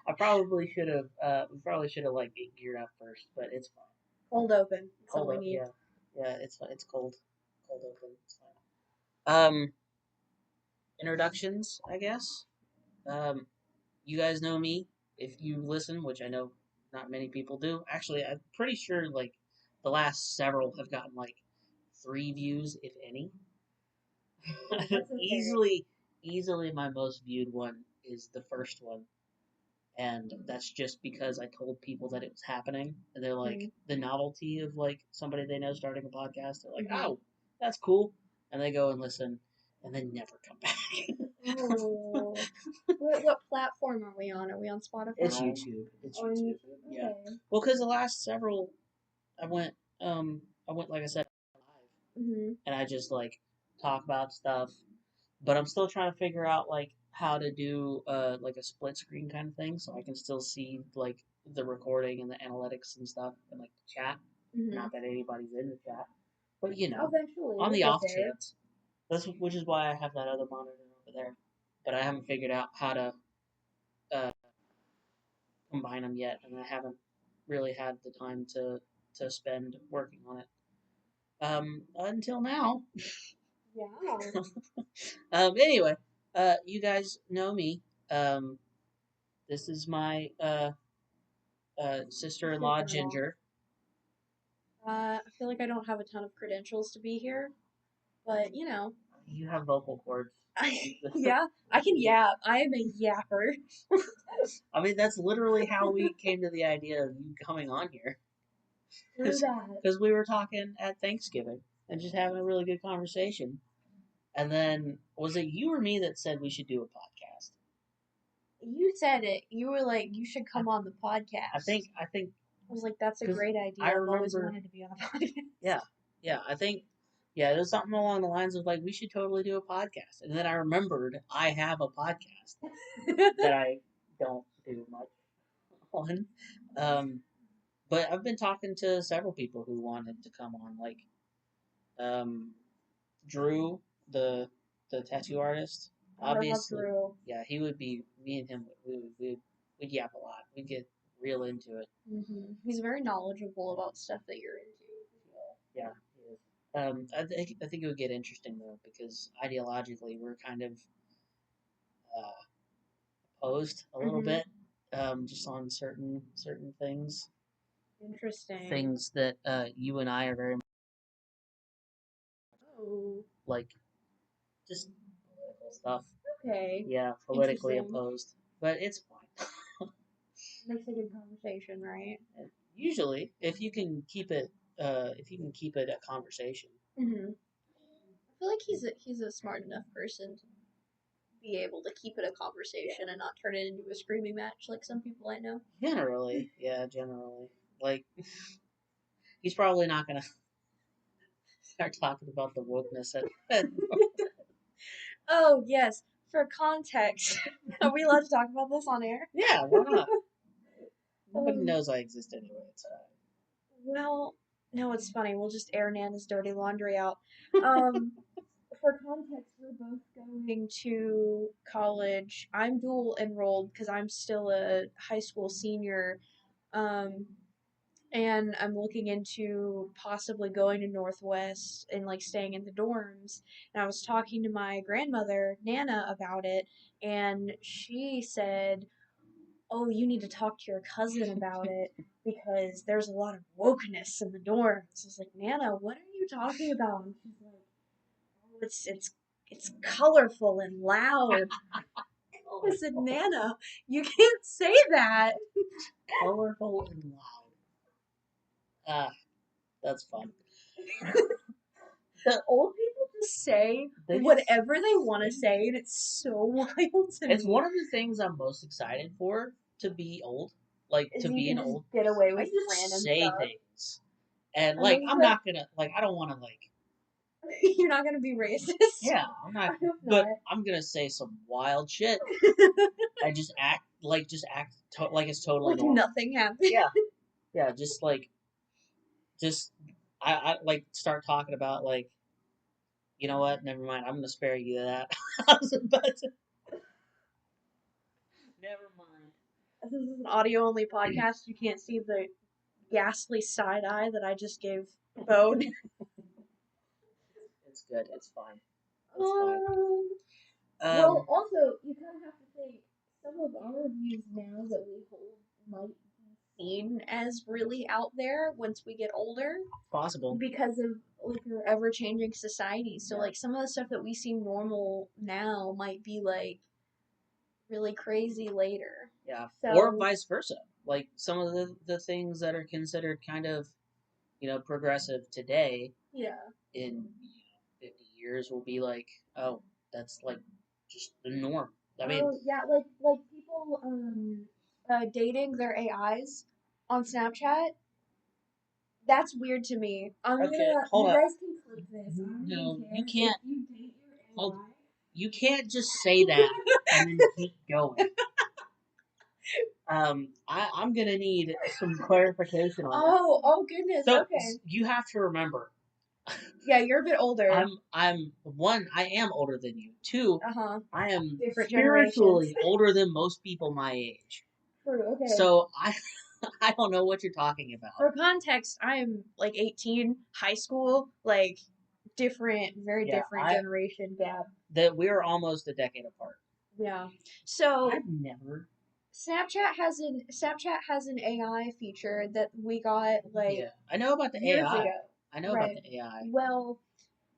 I probably should have. We probably should have like geared up first, but it's fine. Cold open. That's all Cold we up, need. yeah. It's cold, cold open. It's fine. Introductions, I guess. Um, you guys know me if you listen, which I know not many people do. Actually, I'm pretty sure like the last several have gotten like 3 views, if any. That's okay. Easily my most viewed one is the first one, and that's just because I told people that it was happening, and they're like Mhm. the novelty of like somebody they know starting a podcast. They're like, Mhm. "Oh, that's cool," and they go and listen, and then never come back. Oh. What platform are we on? Are we on Spotify? It's YouTube. It's On YouTube. YouTube? Yeah. Okay. Well, because the last several, I went, like I said, live, Mhm. and I just like talk about stuff, but I'm still trying to figure out like how to do like a split screen kind of thing, so I can still see like the recording and the analytics and stuff and like the chat. Mhm. Not that anybody's in the chat, but Eventually, on we'll the get off there. chance. Which is why I have that other monitor over there, but I haven't figured out how to uh, combine them yet, and I haven't really had the time to spend working on it. Until now. Yeah. Anyway, you guys know me. Um, this is my sister-in-law Sister-in-law. Ginger. I feel like I don't have a ton of credentials to be here, but you know, You have vocal cords. yeah, I can yap. I am a yapper. I mean, that's literally how we came to the idea of you coming on here. True that. Because we were talking at Thanksgiving and just having a really good conversation. And then, was it you or me that said we should do a podcast? You said it. You were like, you should come on the podcast. I think I was like, that's a because great I idea. I've always remember, wanted to be on a podcast. yeah, I think, yeah, it was something along the lines of like we should totally do a podcast. And then I remembered I have a podcast that I don't do much on. Um, but I've been talking to several people who wanted to come on, like um, Drew, the tattoo artist. I love Obviously, Drew. yeah, he would be. Me and him, we'd yap a lot. We'd get real into it. He's very knowledgeable about stuff that you're into. Yeah, he is. I think it would get interesting though because ideologically we're kind of opposed a little Mm-hmm. bit, just on certain things. Interesting. Things that you and I are very Oh, like, just political stuff. okay. Yeah, politically Interesting. opposed, but it's fine. Makes a good conversation, right? Usually, if you can keep it a conversation. Mm-hmm. I feel like he's a smart enough person to be able to keep it a conversation and not turn it into a screaming match like some people I know. Generally, yeah, generally, like he's probably not gonna start talking about the wokeness at Oh yes, for context, are we allowed to talk about this on air? yeah, why not? Nobody Um, knows I exist anyway. It's well, no, it's funny. We'll just air Nana's dirty laundry out. Um, for context, we're both going to college. I'm dual enrolled because I'm still a high school senior. Um, and I'm looking into possibly going to Northwest and like staying in the dorms. And I was talking to my grandmother, Nana, about it, and she said, "Oh, you need to talk to your cousin about it because there's a lot of wokeness in the dorms." I was like, "Nana, what are you talking about?" And she's like, "Oh, it's colorful and loud." I said, "Nana, you can't say that." colorful and loud. Ah, that's fun. Old people just say They just whatever they want to say, and it's so wild to It's me. one of the things I'm most excited for to be old, like Is to you be can an just old. get away I with can random say stuff. things, and And like then I'm not gonna like I don't want to like you're not gonna be racist. yeah I'm I not, hope but not. I'm gonna say some wild shit and just act like it's totally Like normal. nothing happened. Yeah, yeah, just I like start talking about like you know what? Never mind. I'm gonna spare you that. I was about to. This is an audio-only podcast. You can't see the ghastly side eye that I just gave Bone. It's good. It's fine. It's fine. Well, also, you kind of have to think some of our views now that we hold might be seen as really out there once we get older Possible. because of like our ever-changing society. So, Yeah. like, some of the stuff that we see normal now might be like really crazy later. Yeah. So, Or vice versa. Like some of the things that are considered kind of, progressive today yeah. in 50 years will be like, oh, that's like just the norm. I mean, Oh yeah, like people dating their AIs on Snapchat. That's weird to me. okay, You hold up. guys can clip this. I don't No, even care. you can't. If you date your Hold, AI. you can't just say that and then keep going. I'm gonna need some clarification on that. Oh goodness. So Okay. you have to remember, Yeah, you're a bit older. I'm one, I am older than you. Two, Uh-huh. I am Different spiritually generations. older than most people my age. True. Okay. So I don't know what you're talking about. For context, I am like 18, high school, like very Yeah, different generation gap. that we're almost a decade apart. Yeah. So I've never. Snapchat has an AI feature that we got like Yeah, I know about the years AI. ago. I know about Right. the AI. Well,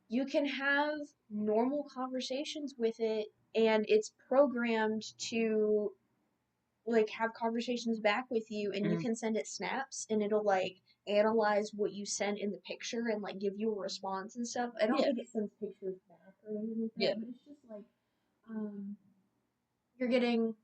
you can have normal conversations with it and it's programmed to like have conversations back with you and you Mhm. can send it snaps and it'll like analyze what you sent in the picture and like give you a response and stuff. I don't Yeah. think it sends pictures back or anything like that, Yeah. but it's just like you're getting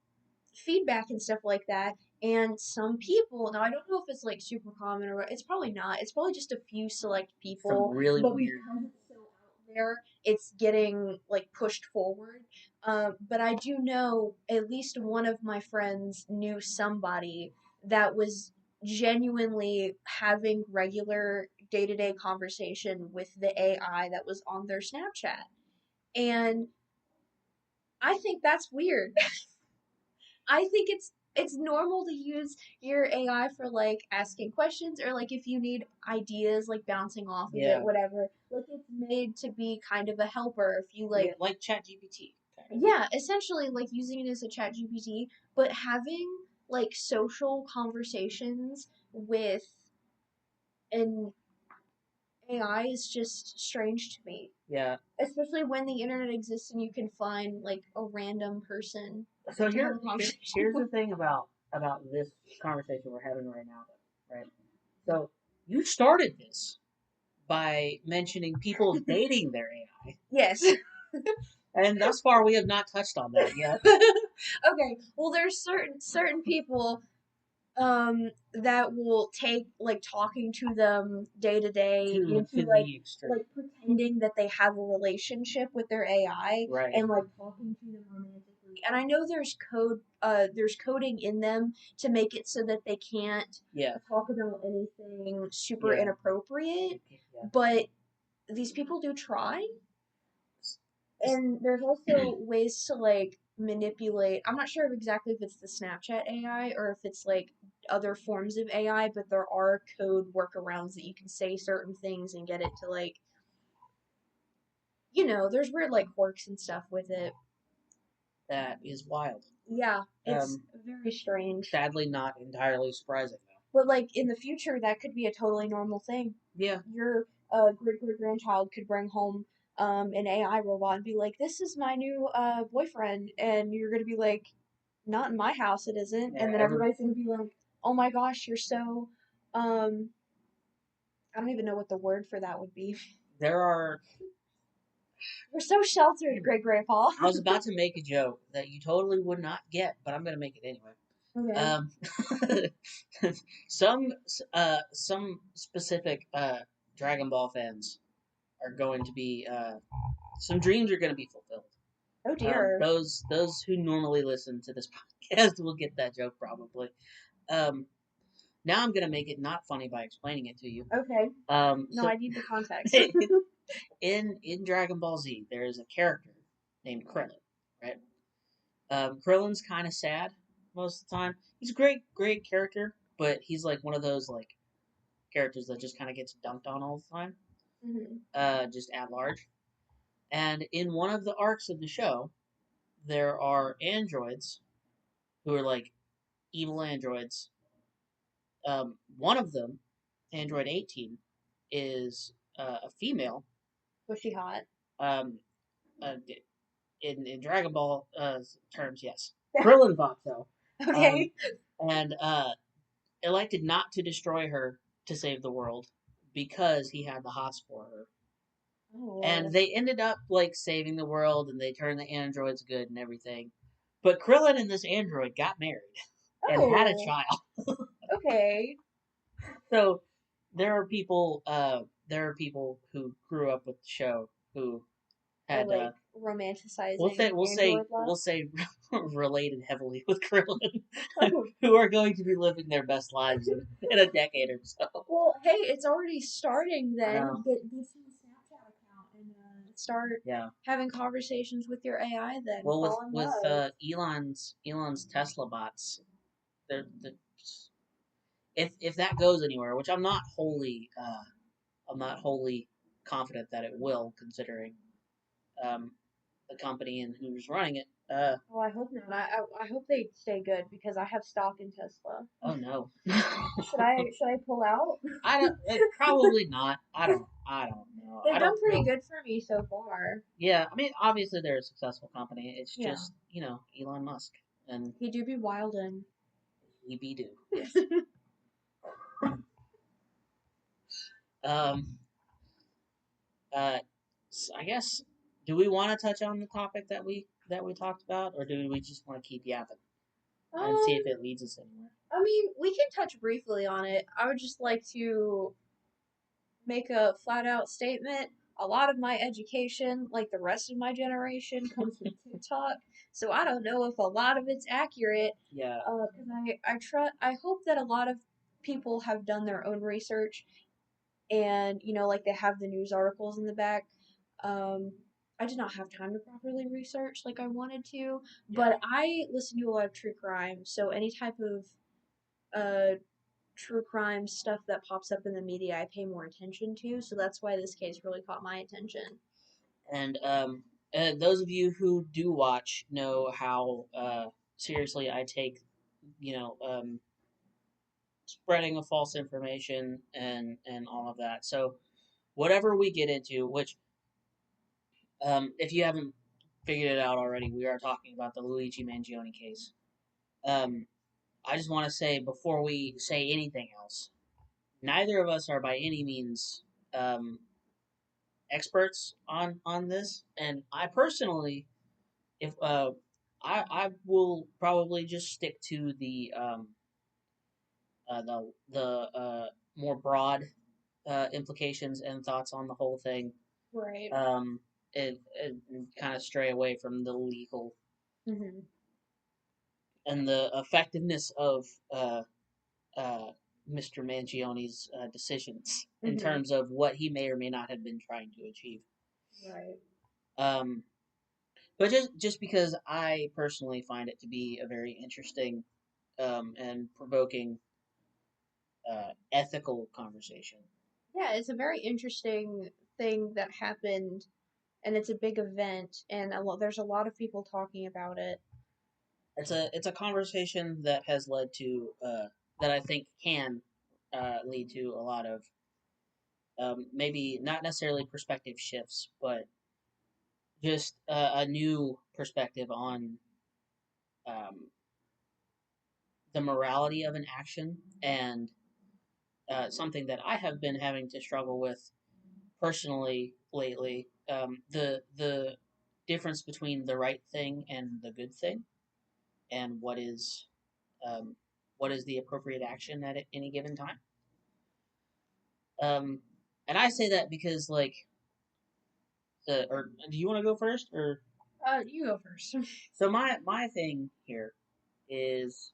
feedback and stuff like that. And some people, now I don't know if it's like super common or it's probably not. It's probably just a few select Some people, really but weird. because it's so out there, it's getting like pushed forward. But I do know at least one of my friends knew somebody that was genuinely having regular day-to-day conversation with the AI that was on their Snapchat. And I think that's weird. I think it's normal to use your AI for like asking questions or like if you need ideas like bouncing off of Yeah. it, whatever. Like it's made to be kind of a helper if you like like ChatGPT. yeah, essentially like using it as a chat GPT, but having like social conversations with an AI is just strange to me. Yeah. Especially when the internet exists and you can find like a random person So to have a conversation here's the with. thing about this conversation we're having right now, though, right? So you started this by mentioning people dating their AI, Yes. and thus far we have not touched on that yet. Okay. Well, there's certain people that will take like talking to them day to day To into the extreme, like pretending that they have a relationship with their AI right? and like talking to them romantically. And I know there's coding in them to make it so that they can't Yeah. talk about anything super Yeah. inappropriate, Yeah. but these people do try. And there's also ways to like manipulate. I'm not sure exactly if it's the Snapchat AI or if it's like other forms of AI, but there are code workarounds that you can say certain things and get it to like, there's weird like quirks and stuff with it. That is wild. Yeah, it's very strange. Sadly, not entirely surprising though. But like in the future, that could be a totally normal thing. Yeah. Your great grandchild could bring home an AI robot and be like, "This is my new boyfriend," and you're gonna be like, "Not in my house, it isn't." Yeah, And then everybody's gonna be like, "Oh my gosh, you're so I don't even know what the word for that would be. There are. You're so sheltered, great grandpa." I was about to make a joke that you totally would not get, but I'm gonna make it anyway. Okay. Some specific Dragon Ball fans are going to be some dreams are going to be fulfilled. Oh dear. Those who normally listen to this podcast will get that joke probably. Now I'm going to make it not funny by explaining it to you. Okay. No, So I need the context. in Dragon Ball Z, there is a character named Krillin, right? Krillin's kind of sad. most of the time. He's a great character, but he's like one of those like characters that just kind of gets dunked on all the time, just at large. And in one of the arcs of the show, there are androids who are like evil androids. One of them, Android 18, is a female. Was she hot? Um, uh, in Dragon Ball terms, yes. Krillin thought so. Okay. And elected not to destroy her to save the world because he had the hots for her. Oh, And Lord. they ended up like saving the world, and they turned the androids good and everything. But Krillin and this android got married and had a Oh, child. okay. So there are people who grew up with the show who Are had like romanticizing we'll say android love. related heavily with Krillin, Oh. who are going to be living their best lives in a decade or so. Well, hey, it's already starting I then. know. Get you a Snapchat account and start Yeah. having conversations with your AI then. Well, Fall in love. Elon's Tesla bots, they're if that goes anywhere, which I'm not wholly confident that it will, considering um, the company and who's running it. Oh, I hope not. I hope they stay good because I have stock in Tesla. Oh no. Should I pull out? I don't. Probably not. I don't know. They've I done don't pretty know. good for me so far. Yeah, I mean, obviously they're a successful company. It's Yeah. just Elon Musk, and He do be wildin'. he be do. Yes. um. I guess. Do we want to touch on the topic that we talked about, or do we just want to keep yapping and see if it leads us anywhere? I mean, we can touch briefly on it. I would just like to make a flat out statement. A lot of my education, like the rest of my generation, comes from TikTok. So I don't know if a lot of it's accurate. Yeah. Because I hope that a lot of people have done their own research, and like they have the news articles in the back. Um, I did not have time to properly research like I wanted to, but I listen to a lot of true crime. So any type of true crime stuff that pops up in the media, I pay more attention to. So that's why this case really caught my attention. And those of you who do watch know how seriously I take, spreading of false information and all of that. So whatever we get into, which if you haven't figured it out already, we are talking about the Luigi Mangione case. I just want to say before we say anything else, neither of us are by any means um, experts on this, and I personally, if I will probably just stick to the more broad implications and thoughts on the whole thing. Right. And kind of stray away from the legal Mm-hmm. and the effectiveness of uh, Mr. Mangione's decisions in terms of what he may or may not have been trying to achieve. Right. Um, but just because I personally find it to be a very interesting and provoking ethical conversation. Yeah, it's a very interesting thing that happened, and it's a big event, and there's a lot of people talking about it. It's a conversation that has led to that I think can lead to a lot of maybe not necessarily perspective shifts, but just a new perspective on um, the morality of an action and something that I have been having to struggle with personally lately. The difference between the right thing and the good thing, and um, what is the appropriate action at any given time. Um, and I say that because, like, or do you want to go first, or You go first. so my thing here is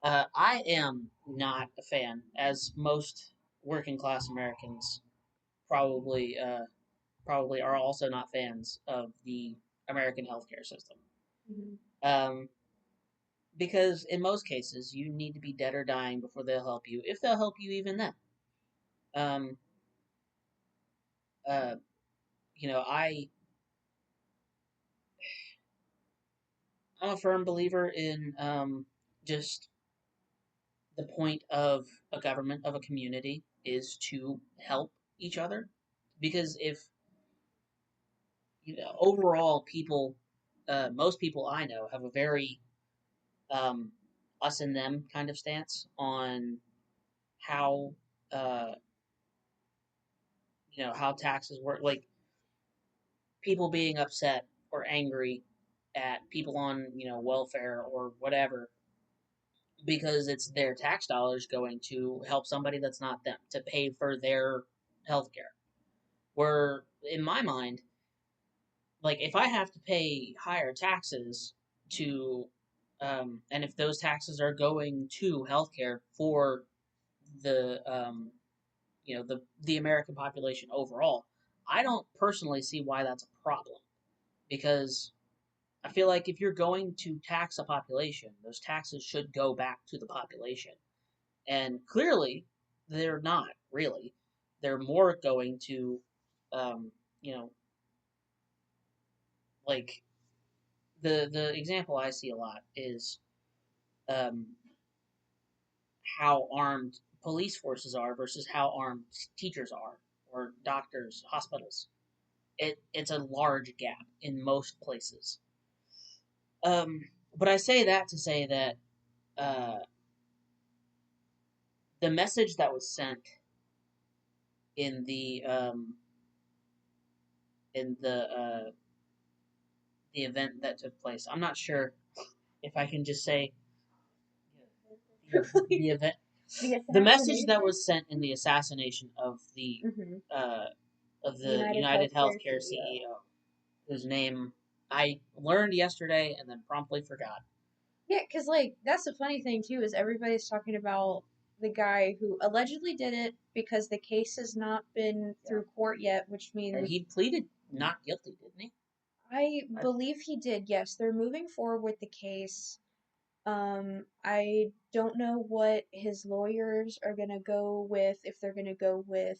I am not a fan, as most working class Americans probably probably are also not fans of the American healthcare system. Mm-hmm. Um, because in most cases, you need to be dead or dying before they'll help you, if they'll help you even then. Um, uh, you know, I'm a firm believer in just the point of a government, of a community, is to help each other. Because if, overall people, most people I know have a very um, us and them kind of stance on how, uh, how taxes work. Like, people being upset or angry at people on, welfare or whatever, because it's their tax dollars going to help somebody that's not them, to pay for their health care. Where, in my mind, like, if I have to pay higher taxes to, and if those taxes are going to healthcare for the, the American population overall, I don't personally see why that's a problem. Because I feel like if you're going to tax a population, those taxes should go back to the population. And clearly, they're not really. They're more going to, um, you know, like, the example I see a lot is um, how armed police forces are versus how armed teachers are, or doctors, hospitals. It's a large gap in most places. Um, but I say that to say that uh, the message that was sent in the event that took place. I'm not sure if I can just say the event. The message that was sent in the assassination uh, of the United Healthcare CEO, whose name I learned yesterday and then promptly forgot. Yeah, because, like, that's the funny thing, too, is everybody's talking about the guy who allegedly did it because the case has not been through court yet, which And means he pleaded not guilty, didn't he? I believe he did. Yes, they're moving forward with the case. I don't know what his lawyers are gonna go with, if they're gonna go with,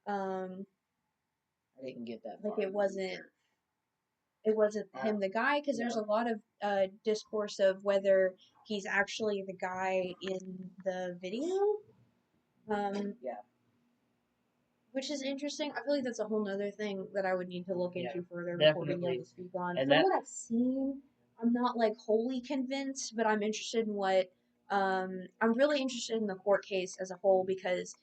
um, I didn't get that like far. it wasn't him, the guy, because there's a lot of discourse of whether he's actually the guy in the video. Yeah. Which is interesting. I feel like that's a whole nother thing that I would need to look into further before being able Definitely. to speak on. And From what I've seen, I'm not like wholly convinced, but I'm interested in what I'm really interested in the court case as a whole because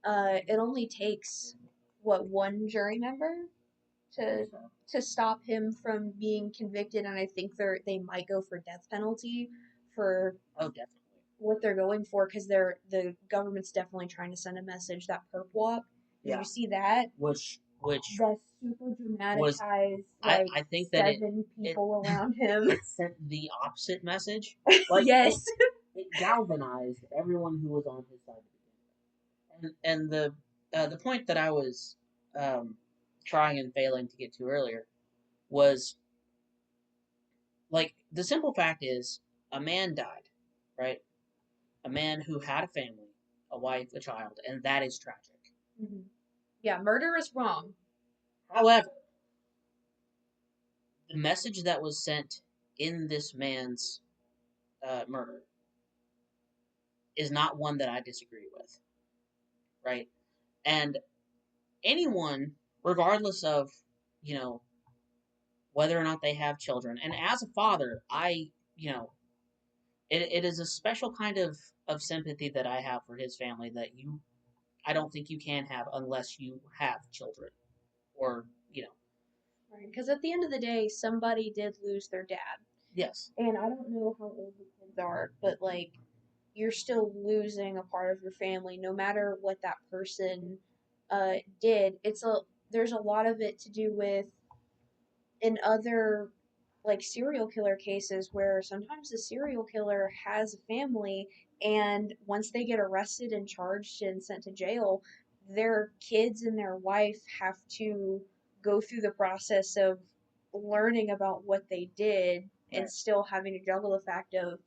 it only takes what one jury member to stop him from being convicted, and I think they might go for death penalty for Oh, definitely. what they're going for because the government's definitely trying to send a message. That perp walk, did you see that? Which That super dramatized, I think that seven people around him. it sent the opposite message. Like, Yes. it galvanized everyone who was on his side. And the point that I was um, trying and failing to get to earlier was, like, the simple fact is, a man died, right? A man who had a family, a wife, a child, and that is tragic. Mm-hmm. Yeah, murder is wrong. However, the message that was sent in this man's murder is not one that I disagree with, right? And anyone, regardless of, you know, whether or not they have children, and as a father, it is a special kind of sympathy that I have for his family that I don't think you can have unless you have children, or, Right. Because at the end of the day, somebody did lose their dad. yes. And I don't know how old the kids are, but like you're still losing a part of your family, no matter what that person did. There's a lot of it to do with in other like serial killer cases where sometimes the serial killer has a family and once they get arrested and charged and sent to jail, their kids and their wife have to go through the process of learning about what they did and still having to juggle the fact of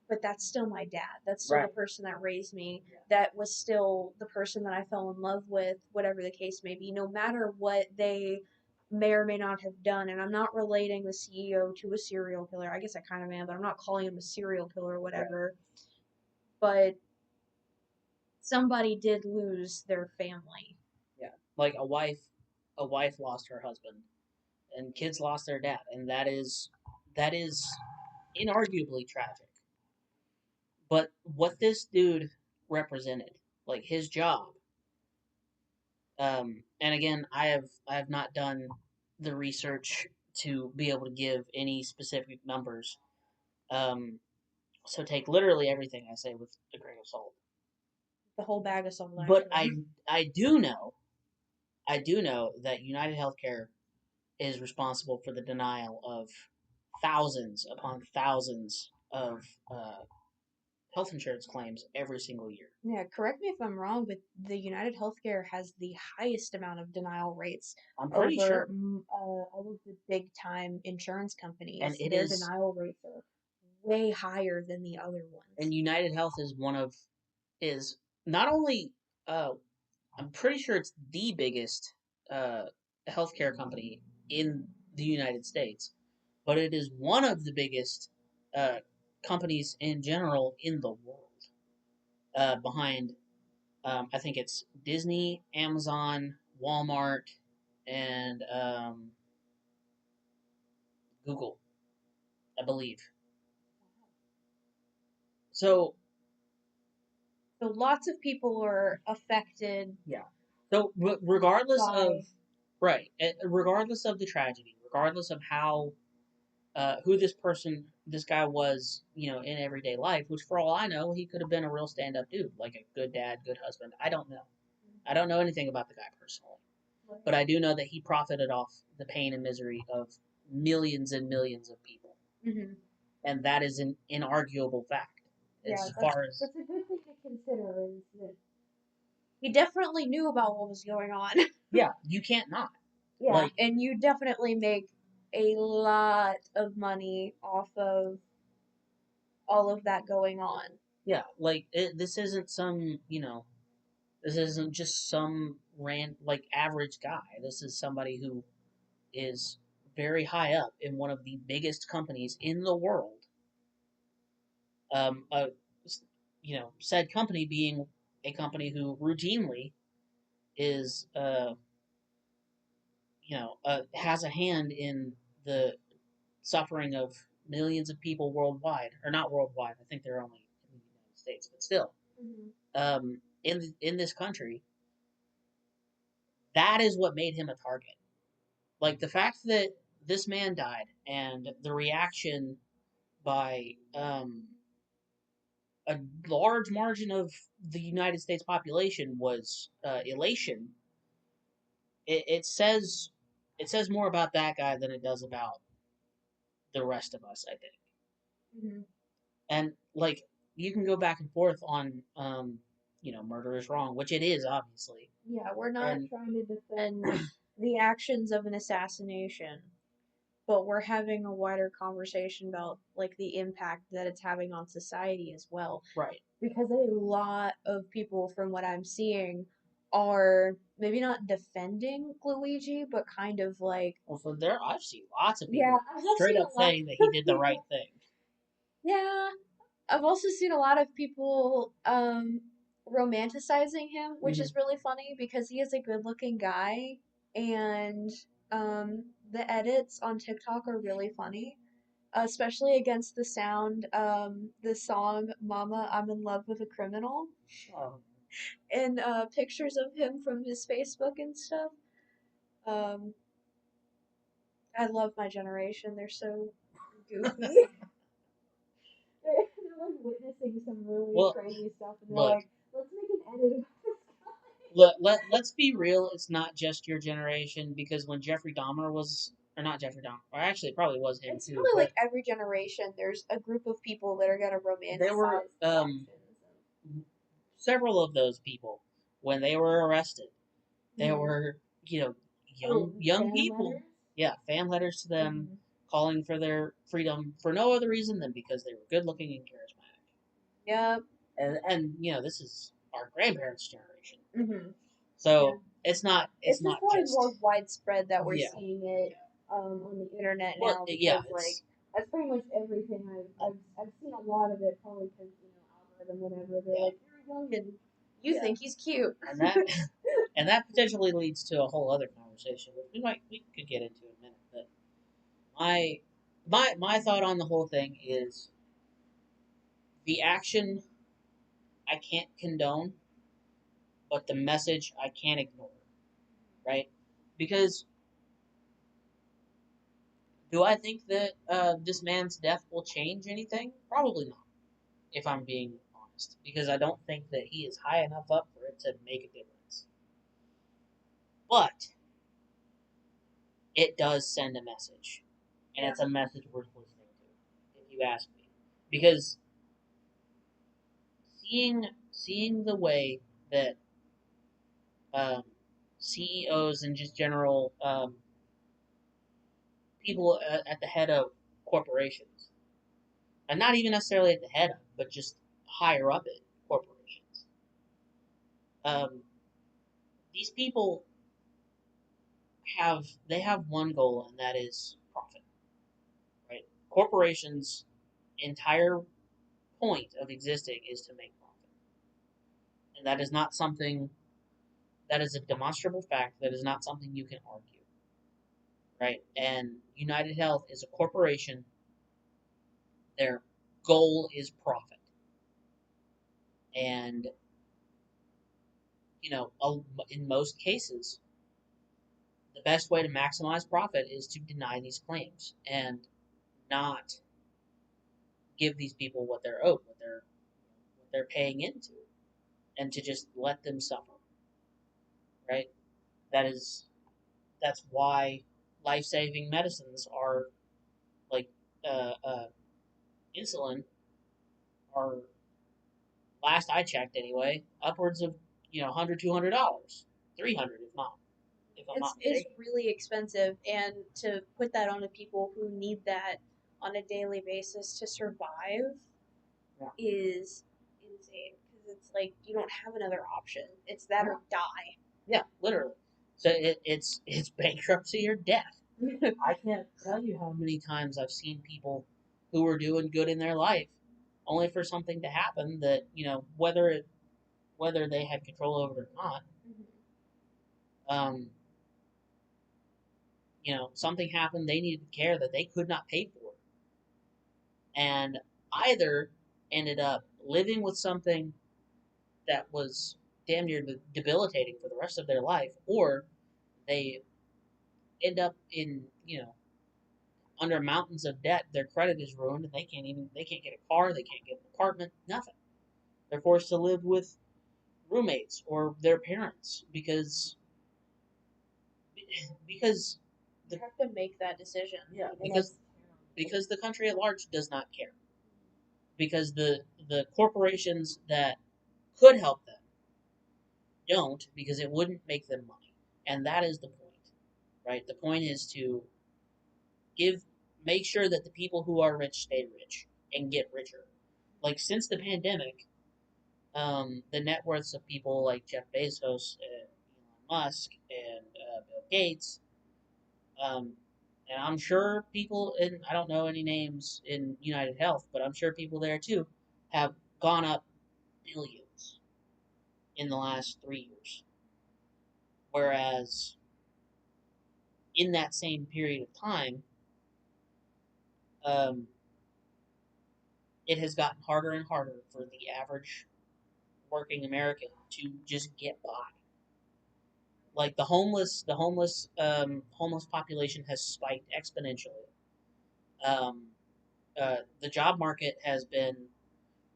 but that's still my dad. That's still Right. the person that raised me. That was still the person that I fell in love with, whatever the case may be, no matter what they may or may not have done. And I'm not relating the CEO to a serial killer. I guess I kind of am, but I'm not calling him a serial killer or whatever. But somebody did lose their family. Yeah. Like a wife lost her husband, and kids lost their dad, and that is inarguably tragic. But what this dude represented, like his job, and again, I have not done the research to be able to give any specific numbers. Um, so take literally everything I say with a grain of salt. The whole bag of salt. But I do know that United Healthcare is responsible for the denial of thousands upon thousands of health insurance claims every single year. Yeah, correct me if I'm wrong, but the United Healthcare has the highest amount of denial rates I'm pretty sure. all of the big time insurance companies. And it their is- denial rates are way higher than the other ones. And United Health is not only I'm pretty sure it's the biggest healthcare company in the United States, but it is one of the biggest companies in general in the world. Behind, I think it's Disney, Amazon, Walmart, and Google, I believe. So lots of people are affected. yeah. So regardless by- of right, regardless of the tragedy, regardless of how who this guy was, in everyday life, which for all I know, he could have been a real stand up dude, like a good dad, good husband. I don't know. I don't know anything about the guy personally. But I do know that he profited off the pain and misery of millions and millions of people. Mm-hmm. And that is an inarguable fact. That's a good thing to consider is that he definitely knew about what was going on. Yeah, you can't not. Yeah, and you definitely make a lot of money off of all of that going on. Yeah, this isn't this isn't just some average guy. This is somebody who is very high up in one of the biggest companies in the world. Uh, said company being a company who routinely is, has a hand in the suffering of millions of people worldwide, or not worldwide. I think they're only in the United States, but still, in this country, that is what made him a target. Like the fact that this man died and the reaction by a large margin of the United States population was elation. It says more about that guy than it does about the rest of us, I think. Mm-hmm. And you can go back and forth on murder is wrong, which it is, obviously. Yeah, we're not trying to defend the actions of an assassination, but we're having a wider conversation about the impact that it's having on society as well. Right. Because a lot of people, from what I'm seeing, are maybe not defending Luigi, but kind of like. Well, so there, I've seen lots of people straight up saying that he did the right thing. Yeah, I've also seen a lot of people romanticizing him, which is really funny because he is a good-looking guy, and the edits on TikTok are really funny, especially against the sound, the song "Mama, I'm in Love with a Criminal," and pictures of him from his Facebook and stuff. I love my generation; they're so goofy. They're witnessing some really crazy stuff, and they're like, let's make an edit of this guy. Let's be real, it's not just your generation, because when Jeffrey Dahmer was, or not Jeffrey Dahmer, or actually it probably was him it's too. It's probably every generation, there's a group of people that are gonna romanticize there were several of those people, when they were arrested, they were, young people. Letters? Yeah, fan letters to them, calling for their freedom for no other reason than because they were good looking and charismatic. Yep. And this is our grandparents' generation, Mhm. so it's It's just not probably just more widespread that we're yeah. seeing it on the internet Well, now yeah, because like it's that's pretty much everything I've seen a lot of it probably because algorithm whatever they're like you're young and you think he's cute and that and that potentially leads to a whole other conversation, which we could get into in a minute. But my my thought on the whole thing is the action I can't condone, but the message I can't ignore, right? Because do I think that this man's death will change anything? Probably not, if I'm being honest, because I don't think that he is high enough up for it to make a difference. But it does send a message, and it's a message worth listening to, if you ask me. Because seeing the way that um, CEOs and just general people at the head of corporations, and not even necessarily at the head of, but just higher up in corporations, um, these people have one goal, and that is profit. Right? Corporations' entire point of existing is to make profit, and that is not something that is a demonstrable fact. That is not something you can argue. Right? And United Health is a corporation. Their goal is profit, and in most cases, the best way to maximize profit is to deny these claims and not give these people what they're owed, what they're paying into, and to just let them suffer. Right? That is that's why life-saving medicines are like insulin are, last I checked anyway, upwards of $100, $200, 300 if I'm not it's mistaken. really expensive and to put that on the people who need that on a daily basis to survive Yeah. is insane because it's like you don't have another option. It's that or die. Yeah, literally. So it's bankruptcy or death. I can't tell you how many times I've seen people who were doing good in their life, only for something to happen that whether they had control over it or not. Um, something happened they needed care that they could not pay for, and either ended up living with something that was damn near debilitating for the rest of their life, or they end up in under mountains of debt. Their credit is ruined, and they can't get a car, they can't get an apartment, nothing. They're forced to live with roommates or their parents because You have to make that decision. yeah, because the country at large does not care, because the corporations that could help them don't, because it wouldn't make them money, and that is the point. Right? The point is to give make sure that the people who are rich stay rich and get richer. Like, since the pandemic, the net worths of people like Jeff Bezos and Elon Musk and Bill Gates, um, and I'm sure people in, I don't know any names in United Health, but I'm sure people there too have gone up billions in the last 3 years. Whereas in that same period of time, um, it has gotten harder and harder for the average working American to just get by. Like, the homeless population has spiked exponentially. Um, the job market has been,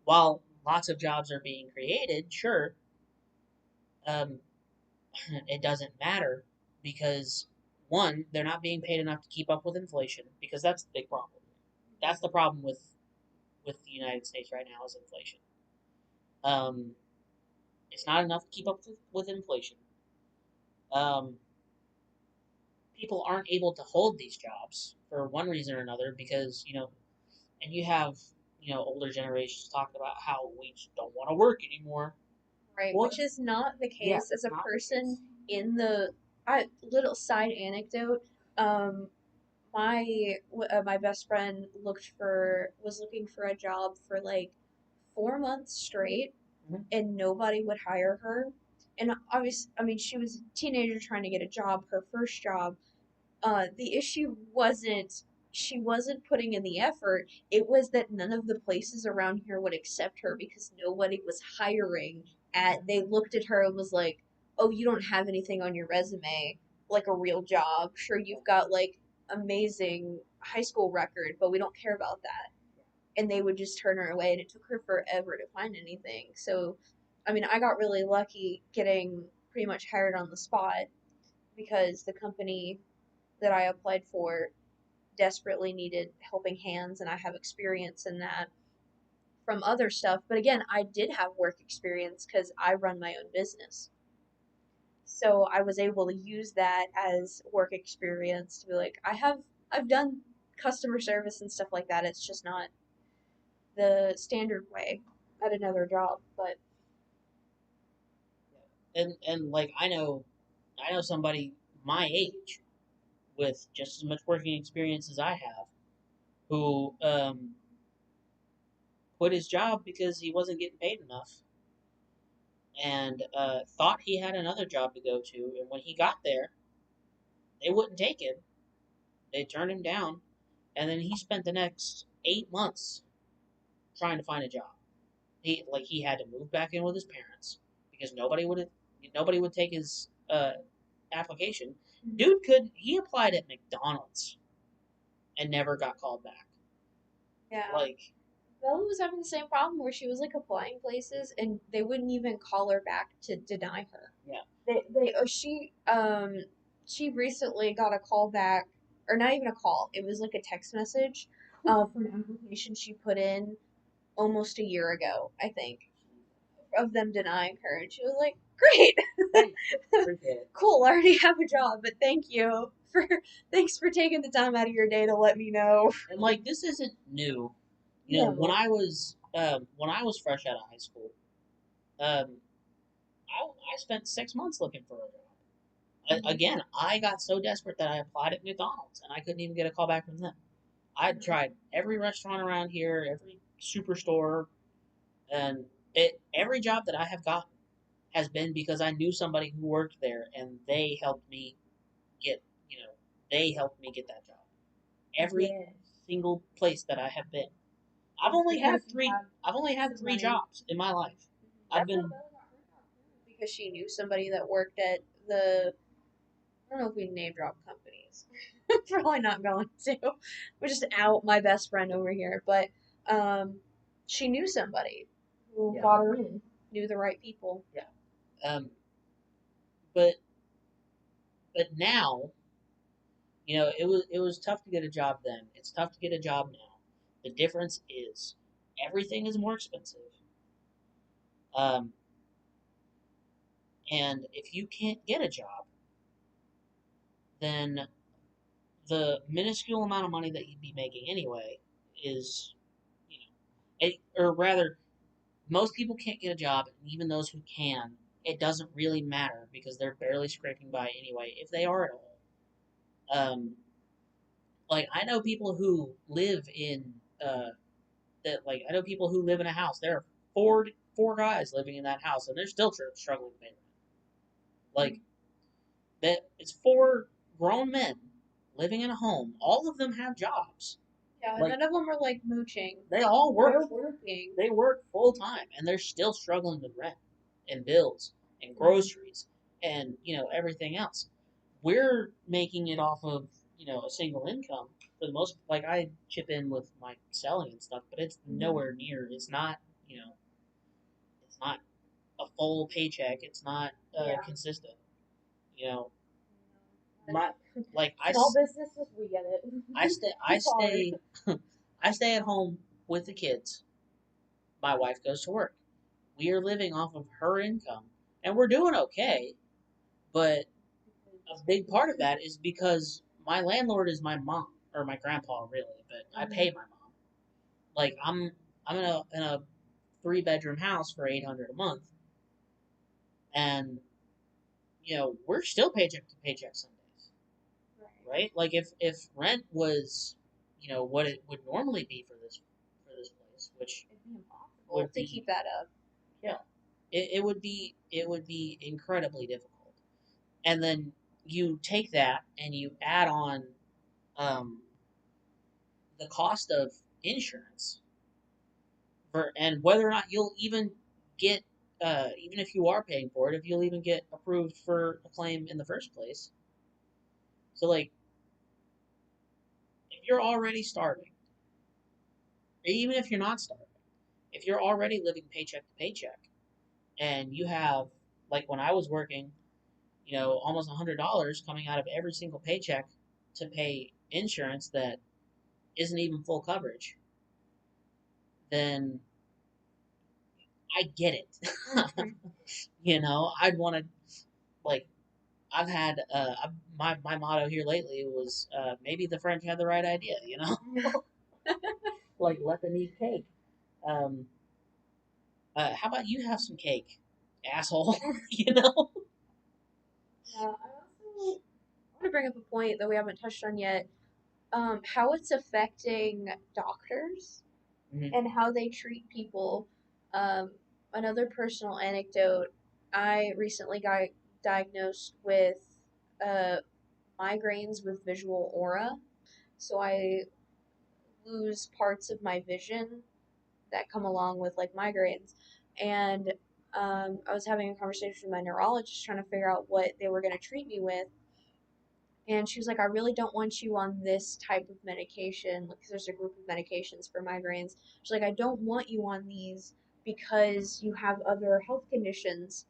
while lots of jobs are being created, sure, um, it doesn't matter because, one, they're not being paid enough to keep up with inflation, because that's the big problem. That's the problem with the United States right now, is inflation. Um, it's not enough to keep up with inflation. Um, People aren't able to hold these jobs for one reason or another, because and you have older generations talked about how we just don't want to work anymore. Right, Well, which is not the yeah, case as a not the person case. in the little side anecdote. Um, my best friend was looking for a job for like 4 months straight, Mhm. and nobody would hire her. And obviously, I mean, she was a teenager trying to get a job, her first job. The issue wasn't she wasn't putting in the effort. It was that none of the places around here would accept her because nobody was hiring. They looked at her and was like, "Oh, you don't have anything on your resume, like a real job. Sure, you've got like amazing high school record, but we don't care about that." And they would just turn her away, and it took her forever to find anything. So, I mean, I got really lucky getting pretty much hired on the spot because the company that I applied for desperately needed helping hands, and I have experience in that from other stuff. But again, I did have work experience because I run my own business. So I was able to use that as work experience to be like, I've done customer service and stuff like that. It's just not the standard way at another job. But And like I know somebody my age with just as much working experience as I have who quit his job because he wasn't getting paid enough and thought he had another job to go to. And when he got there, they wouldn't take him. They turned him down. And then he spent the next 8 months trying to find a job. He had to move back in with his parents because nobody would take his application. Dude could he applied at McDonald's and never got called back. yeah, Like Bella was having the same problem where she was like applying places and they wouldn't even call her back to deny her. yeah, They she recently got a call back, or not even a call. It was like a text message for an application she put in almost a year ago, I think, of them denying her, and she was like, "Great, thanks, appreciate it. cool. I already have a job, but thanks for taking the time out of your day to let me know." And like this isn't new. No. When I was fresh out of high school, um, I spent 6 months looking for a job. Again, I got so desperate that I applied at McDonald's and I couldn't even get a call back from them. I'd tried every restaurant around here, every superstore, and every job that I have gotten has been because I knew somebody who worked there and get you know they helped me get that job. Every Yes. single place that I have been. I've It's only because had you three. have I've only had some three money. jobs in my life. I've That's how been Bella got her job too, because she knew somebody that worked at the. I don't know if we name drop companies. Probably not going to. We just out my best friend over here, but um, she knew somebody who yeah got her in, knew the right people. yeah. But now it was tough to get a job then. It's tough to get a job now. The difference is everything is more expensive. Um, and if you can't get a job, then the minuscule amount of money that you'd be making anyway is, or rather, most people can't get a job, and even those who can, it doesn't really matter because they're barely scraping by anyway, if they are at all. Like I know people who live in I know people who live in a house. There are four guys living in that house, and they're still struggling to pay rent. Like that, it's four grown men living in a home. All of them have jobs. Yeah, Like none of them are like mooching. they all work. They're working. They work full time, and they're still struggling with rent and bills and groceries and everything else. We're making it off of a single income for the most. Like I chip in with my selling and stuff, but it's nowhere near. It's not you know it's not a full paycheck. It's not consistent. You know, my like Small businesses, we get it. I stay I It's hard. stay I stay at home with the kids. My wife goes to work. We are living off of her income, and we're doing okay. But a big part of that is because my landlord is my mom or my grandpa, really. But I pay my mom. Like I'm in a 3-bedroom house for $800 a month, and we're still paycheck to paycheck some days, right? Like if rent was, what it would normally be for this place, which It'd be impossible would to be, keep that up. yeah, it would be incredibly difficult. And then you take that and you add on um, the cost of insurance and whether or not you'll even get, even if you are paying for it, if you'll even get approved for a claim in the first place. So, like, if you're already starving, or even if you're not starving, if you're already living paycheck to paycheck, and you have, like, when I was working, almost $100 coming out of every single paycheck to pay insurance that isn't even full coverage, then I get it. I'd want to, like, I've had my motto here lately was maybe the French had the right idea. Like let them eat cake. Um, how about you have some cake, asshole? I also want to bring up a point that we haven't touched on yet. How it's affecting doctors Mm-hmm. and how they treat people. Um, Another personal anecdote: I recently got diagnosed with uh, migraines with visual aura, so I lose parts of my vision that come along with like migraines. And I was having a conversation with my neurologist trying to figure out what they were going to treat me with. And she was like, I really don't want you on this type of medication because there's a group of medications for migraines. She's like, I don't want you on these because you have other health conditions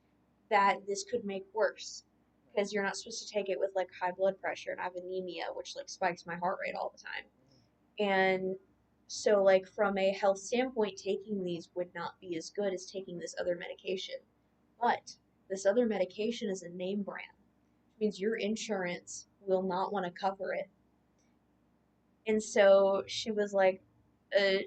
that this could make worse. Because you're not supposed to take it with like high blood pressure, and I have anemia, which like spikes my heart rate all the time. And so, like, from a health standpoint, taking these would not be as good as taking this other medication. But this other medication is a name brand, which means your insurance will not want to cover it. And so she was like,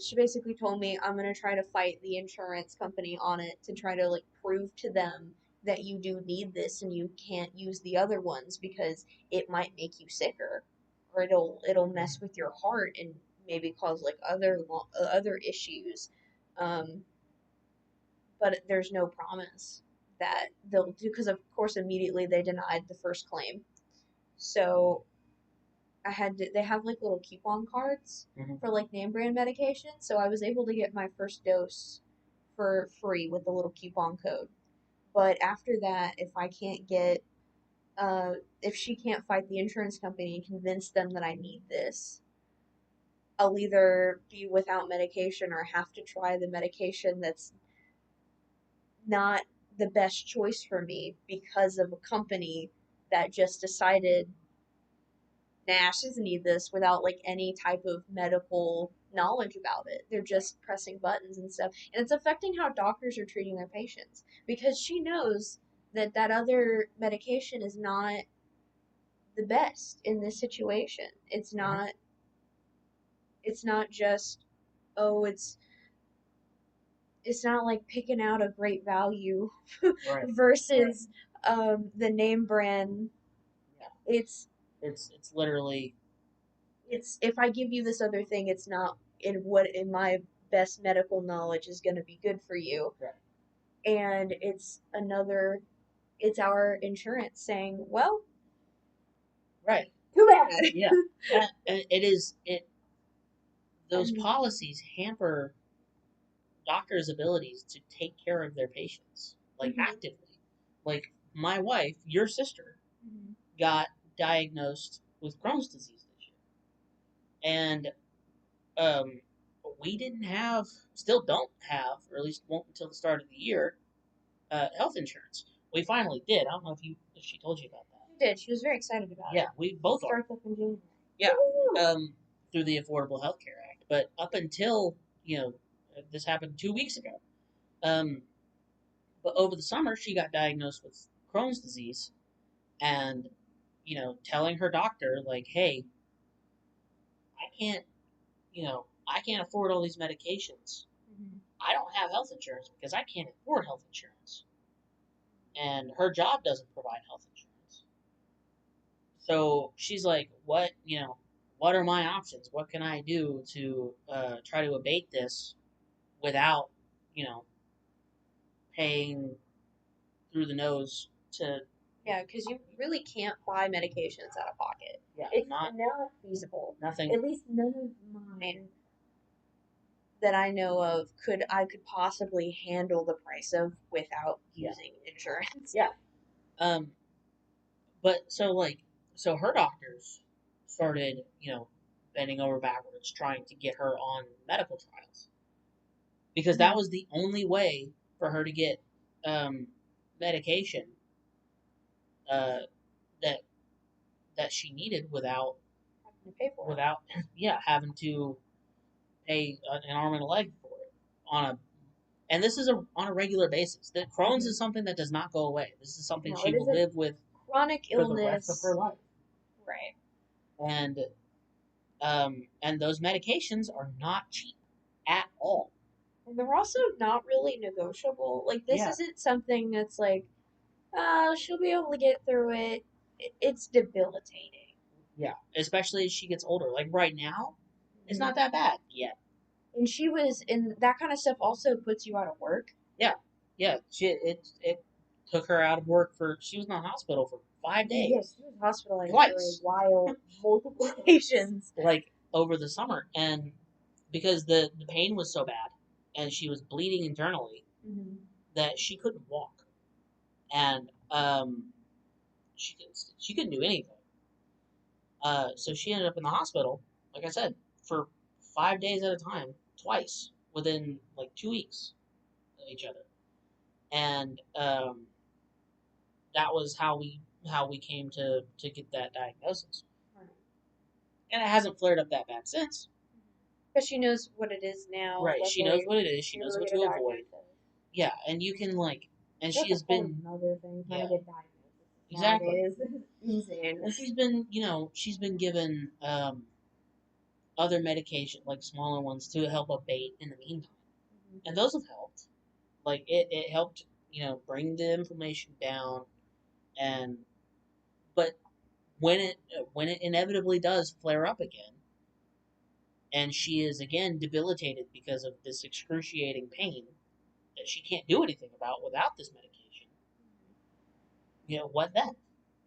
she basically told me, I'm going to try to fight the insurance company on it to try to, like, prove to them that you do need this and you can't use the other ones because it might make you sicker or it'll mess with your heart and maybe cause like other issues. Um, but there's no promise that they'll do because of course immediately they denied the first claim. So they have like little coupon cards for like name brand medication. So I was able to get my first dose for free with the little coupon code. But after that, if she can't fight the insurance company and convince them that I need this, I'll either be without medication or have to try the medication that's not the best choice for me because of a company that just decided, nah, she doesn't need this without like any type of medical knowledge about it. They're just pressing buttons and stuff. And it's affecting how doctors are treating their patients because she knows that that other medication is not the best in this situation. It's not just, oh, it's not like picking out a great value Right. versus the name brand. Yeah. It's It's literally it's if I give you this other thing, it's not in what in my best medical knowledge is going to be good for you. right. And it's our insurance saying, well, Right. too bad. Yeah. Those policies hamper doctors' abilities to take care of their patients, like actively. Like my wife, your sister, got diagnosed with Crohn's disease this year, and um, we didn't have, still don't have, or at least won't until the start of the year, health insurance. We finally did. I don't know if she told you about that. She did. She was very excited about it. Yeah, we both are. Starts up in January. Yeah, through the Affordable Health Care Act. But up until this happened 2 weeks ago. Um, but over the summer, she got diagnosed with Crohn's disease, and telling her doctor like, "Hey, I can't, I can't afford all these medications. I don't have health insurance because I can't afford health insurance. And her job doesn't provide health insurance. So she's like, what are my options? What can I do to try to abate this without, you know, paying through the nose to. Yeah, because you really can't buy medications out of pocket. Yeah, It's not feasible. Nothing. At least none of mine that I know of I could possibly handle the price of without using insurance. Yeah. But so her doctors started, bending over backwards trying to get her on medical trials because that was the only way for her to get medication uh, that that she needed without having to pay for without having to pay an arm and a leg for it on a. And this is on a regular basis. That Crohn's is something that does not go away. This is something she will live with chronic for the rest of her life. Right. And those medications are not cheap at all. And they're also not really negotiable. Like this isn't something that's like, she'll be able to get through it. It's debilitating. Yeah, especially as she gets older. Like right now, it's not that bad yet. And and that kind of stuff also puts you out of work. Yeah. It took her out of work she was in the hospital for 5 days. Yes, she was hospitalized twice for a while, multiple occasions. Like over the summer, and because the pain was so bad, and she was bleeding internally, that she couldn't walk, and she couldn't do anything. So she ended up in the hospital, like I said, for 5 days at a time, twice within like 2 weeks of each other, and that was how we came to get that diagnosis. Right. And it hasn't flared up that bad since. But she knows what it is now. Right, she knows what it is. She knows what to avoid. Yeah, and you can and she has been another thing trying to get diagnosis. Exactly. Insane. She's been given other medication, like smaller ones, to help abate in the meantime, and those have helped. Like it helped, bring the inflammation down, and but when it inevitably does flare up again, and she is again debilitated because of this excruciating pain that she can't do anything about without this medication. What then,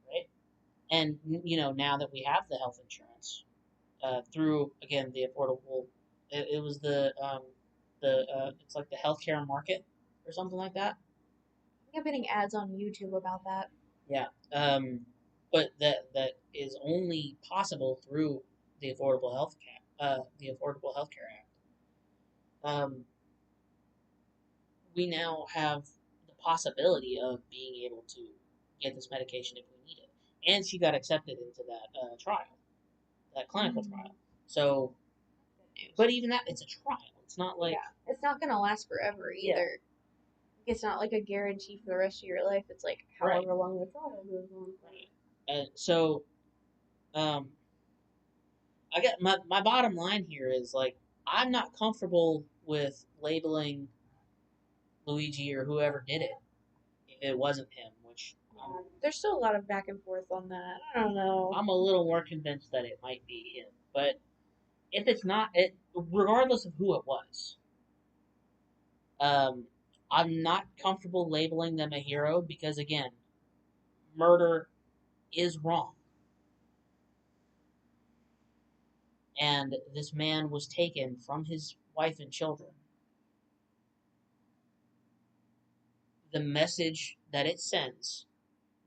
right? And now that we have the health insurance through again the affordable, it was it's like the healthcare market or something like that. I think I'm getting ads on YouTube about that. Yeah, but that is only possible through the Affordable Health Care Act. We now have the possibility of being able to get this medication if we need it, and she got accepted into that trial, that clinical trial. So, but even that, it's a trial. It's not like it's not gonna last forever either. Yeah. It's not like a guarantee for the rest of your life. It's like however long the trial goes on. Right. And so, I get my bottom line here is like I'm not comfortable with labeling Luigi or whoever did it if it wasn't him, which there's still a lot of back and forth on that. I don't know. I'm a little more convinced that it might be him, but if it's not, regardless of who it was, I'm not comfortable labeling them a hero because again, murder is wrong. And this man was taken from his wife and children. The message that it sends,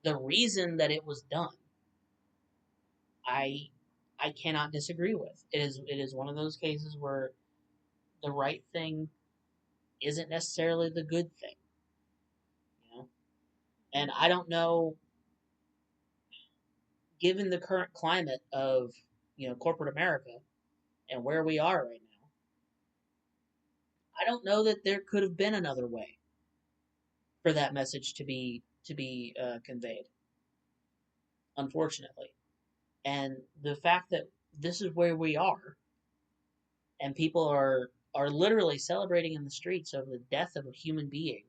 the reason that it was done, I cannot disagree with. It is one of those cases where the right thing isn't necessarily the good thing. And I don't know, given the current climate of corporate America and where we are right now, I don't know that there could have been another way for that message to be conveyed. Unfortunately, and the fact that this is where we are, and people are are literally celebrating in the streets over the death of a human being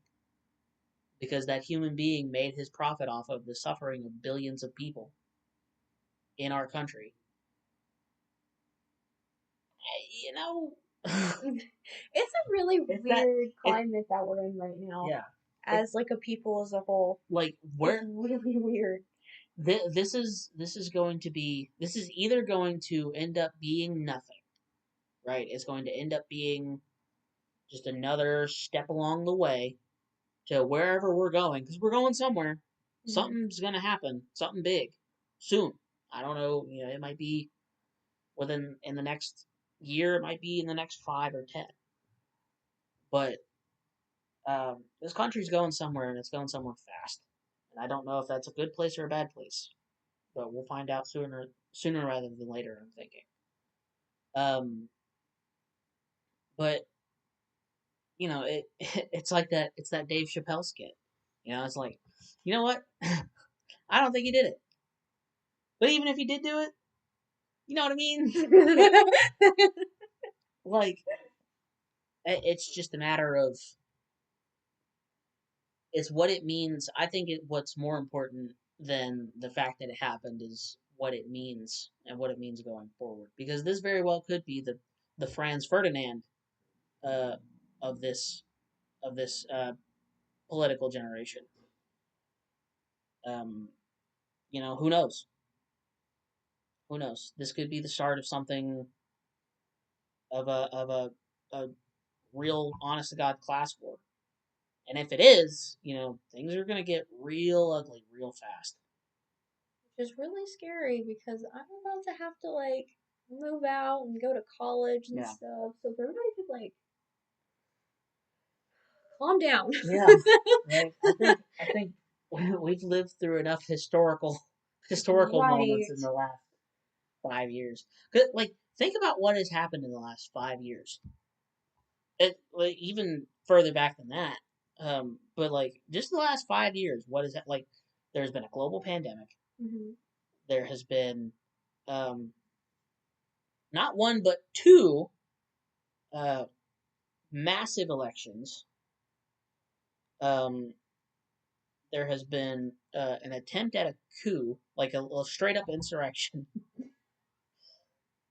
because that human being made his profit off of the suffering of billions of people in our country. You know, It's a really weird climate that we're in right now. Yeah. As like a people as a whole. Like it's really weird. This is either going to end up being nothing, right? It's going to end up being just another step along the way to wherever we're going, because we're going somewhere. Mm-hmm. Something's gonna happen, something big, soon. I don't know. It might be in the next year. It might be in the next 5 or 10. But this country's going somewhere, and it's going somewhere fast. And I don't know if that's a good place or a bad place, but we'll find out sooner rather than later. I'm thinking. But it's like that. It's that Dave Chappelle skit. It's like, you know what? I don't think he did it. But even if he did do it, you know what I mean? Like, it's just a matter of, it's what it means. I think what's more important than the fact that it happened is what it means and what it means going forward. Because this very well could be the Franz Ferdinand uh, of this political generation. Who knows? Who knows? This could be the start of something of a real honest to God class war. And if it is, things are gonna get real ugly real fast. Which is really scary because I'm about to have to like move out and go to college and stuff. So if everybody could like calm down. Yeah. Right. I think we've lived through enough historical moments in the last 5 years. Like, think about what has happened in the last 5 years. Like, even further back than that. But like, just the last 5 years, what is that like? There's been a global pandemic. Mm-hmm. There has been, not one but two, massive elections. There has been an attempt at a coup, like a straight up insurrection.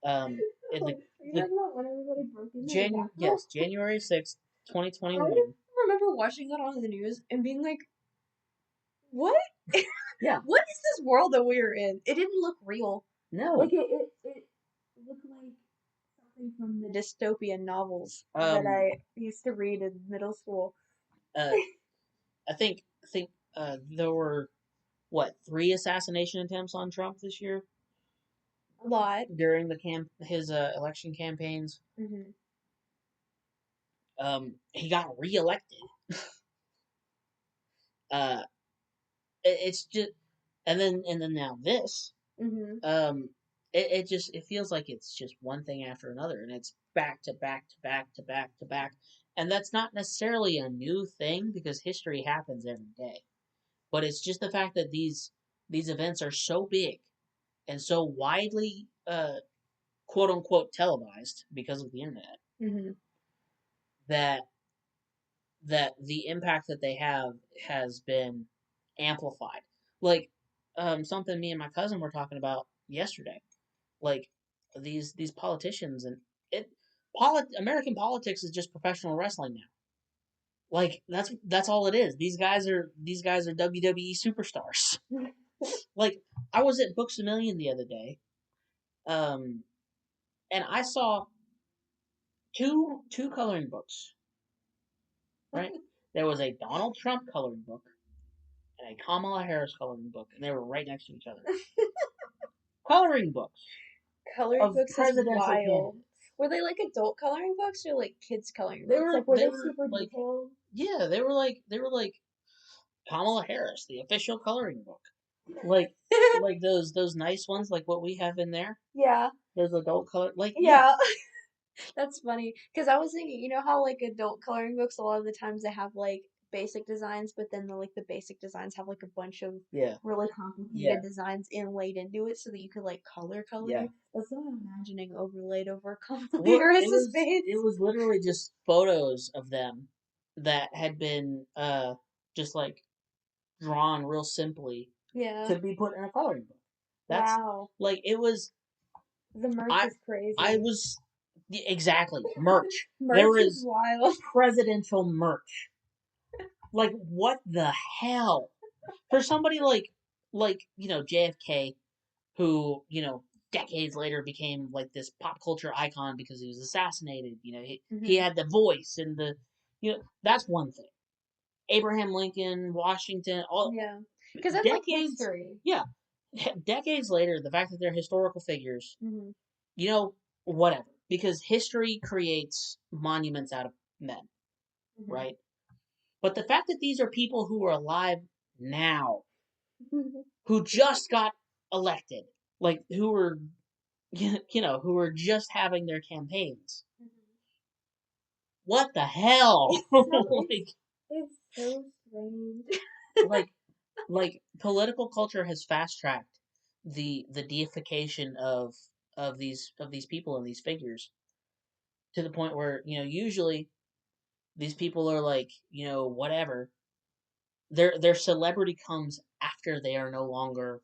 In the, when everybody broke into January 6th, 2021. I remember watching that on the news and being like, what? Yeah. What is this world that we're in? It didn't look real. No. Like, it looked like something from the dystopian novels that I used to read in middle school. I think there were, 3 assassination attempts on Trump this year? A lot. During his election campaigns. Mm-hmm. He got reelected. It's just, and then now this. Mm-hmm. It feels like it's just one thing after another, and it's back to back to back to back to back, and that's not necessarily a new thing because history happens every day, but it's just the fact that these events are so big and so widely quote unquote televised because of the internet. Mm-hmm. that the impact that they have has been amplified. Like, something me and my cousin were talking about yesterday. Like, these politicians and American politics is just professional wrestling now. Like, that's all it is. These guys are WWE superstars. Like, I was at Books a Million the other day, and I saw two coloring books. Right, there was a Donald Trump coloring book and a Kamala Harris coloring book, and they were right next to each other. Coloring books. Coloring books is wild. Were they like adult coloring books or like kids coloring books? Were they super detailed? Yeah, they were like Kamala Harris, the official coloring book. Like those nice ones, like what we have in there. Yeah. Those adult color, like yeah. That's funny because I was thinking, you know how like adult coloring books a lot of the times they have like basic designs, but then the basic designs have like a bunch of Yeah. really complicated designs inlaid into it so that you could like color. Yeah. That's what I'm imagining overlaid over Kamala Well, Harris's face. it was literally just photos of them that had been just like drawn real simply Yeah. to be put in a coloring book. That's Wow. like it was. The merch I is crazy. I was exactly merch. There Merch is was wild. presidential merch. Like what the hell? For somebody like JFK, who decades later became like this pop culture icon because he was assassinated. He had the voice and that's one thing. Abraham Lincoln, Washington, all Yeah. Because that's like decades. history. Yeah, decades later, the fact that they're historical figures, Mm-hmm. Whatever. Because history creates monuments out of men, right? But the fact that these are people who are alive now, who just got elected, like who were, who were just having their campaigns. What the hell? It's so strange. like, like political culture has fast tracked the deification of these people and these figures to the point where usually these people are like whatever. Their celebrity comes after they are no longer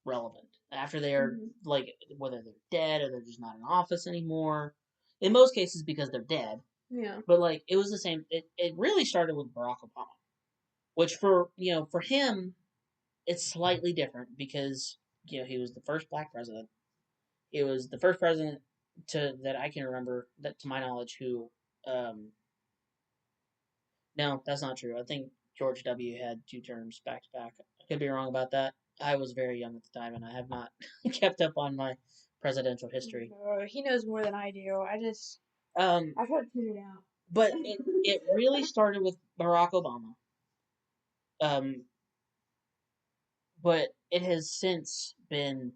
relevant, after they are like whether they're dead or they're just not in office anymore. In most cases, because they're dead. Yeah. But like it was the same. It really started with Barack Obama, which for him it's slightly different because he was the first black president. He was the first president that I can remember that to my knowledge who um, no, that's not true. I think George W. had 2 terms back to back. I could be wrong about that. I was very young at the time, and I have not kept up on my presidential history. He knows more than I do. I Um, got to tune it out. but it really started with Barack Obama. Um, but it has since been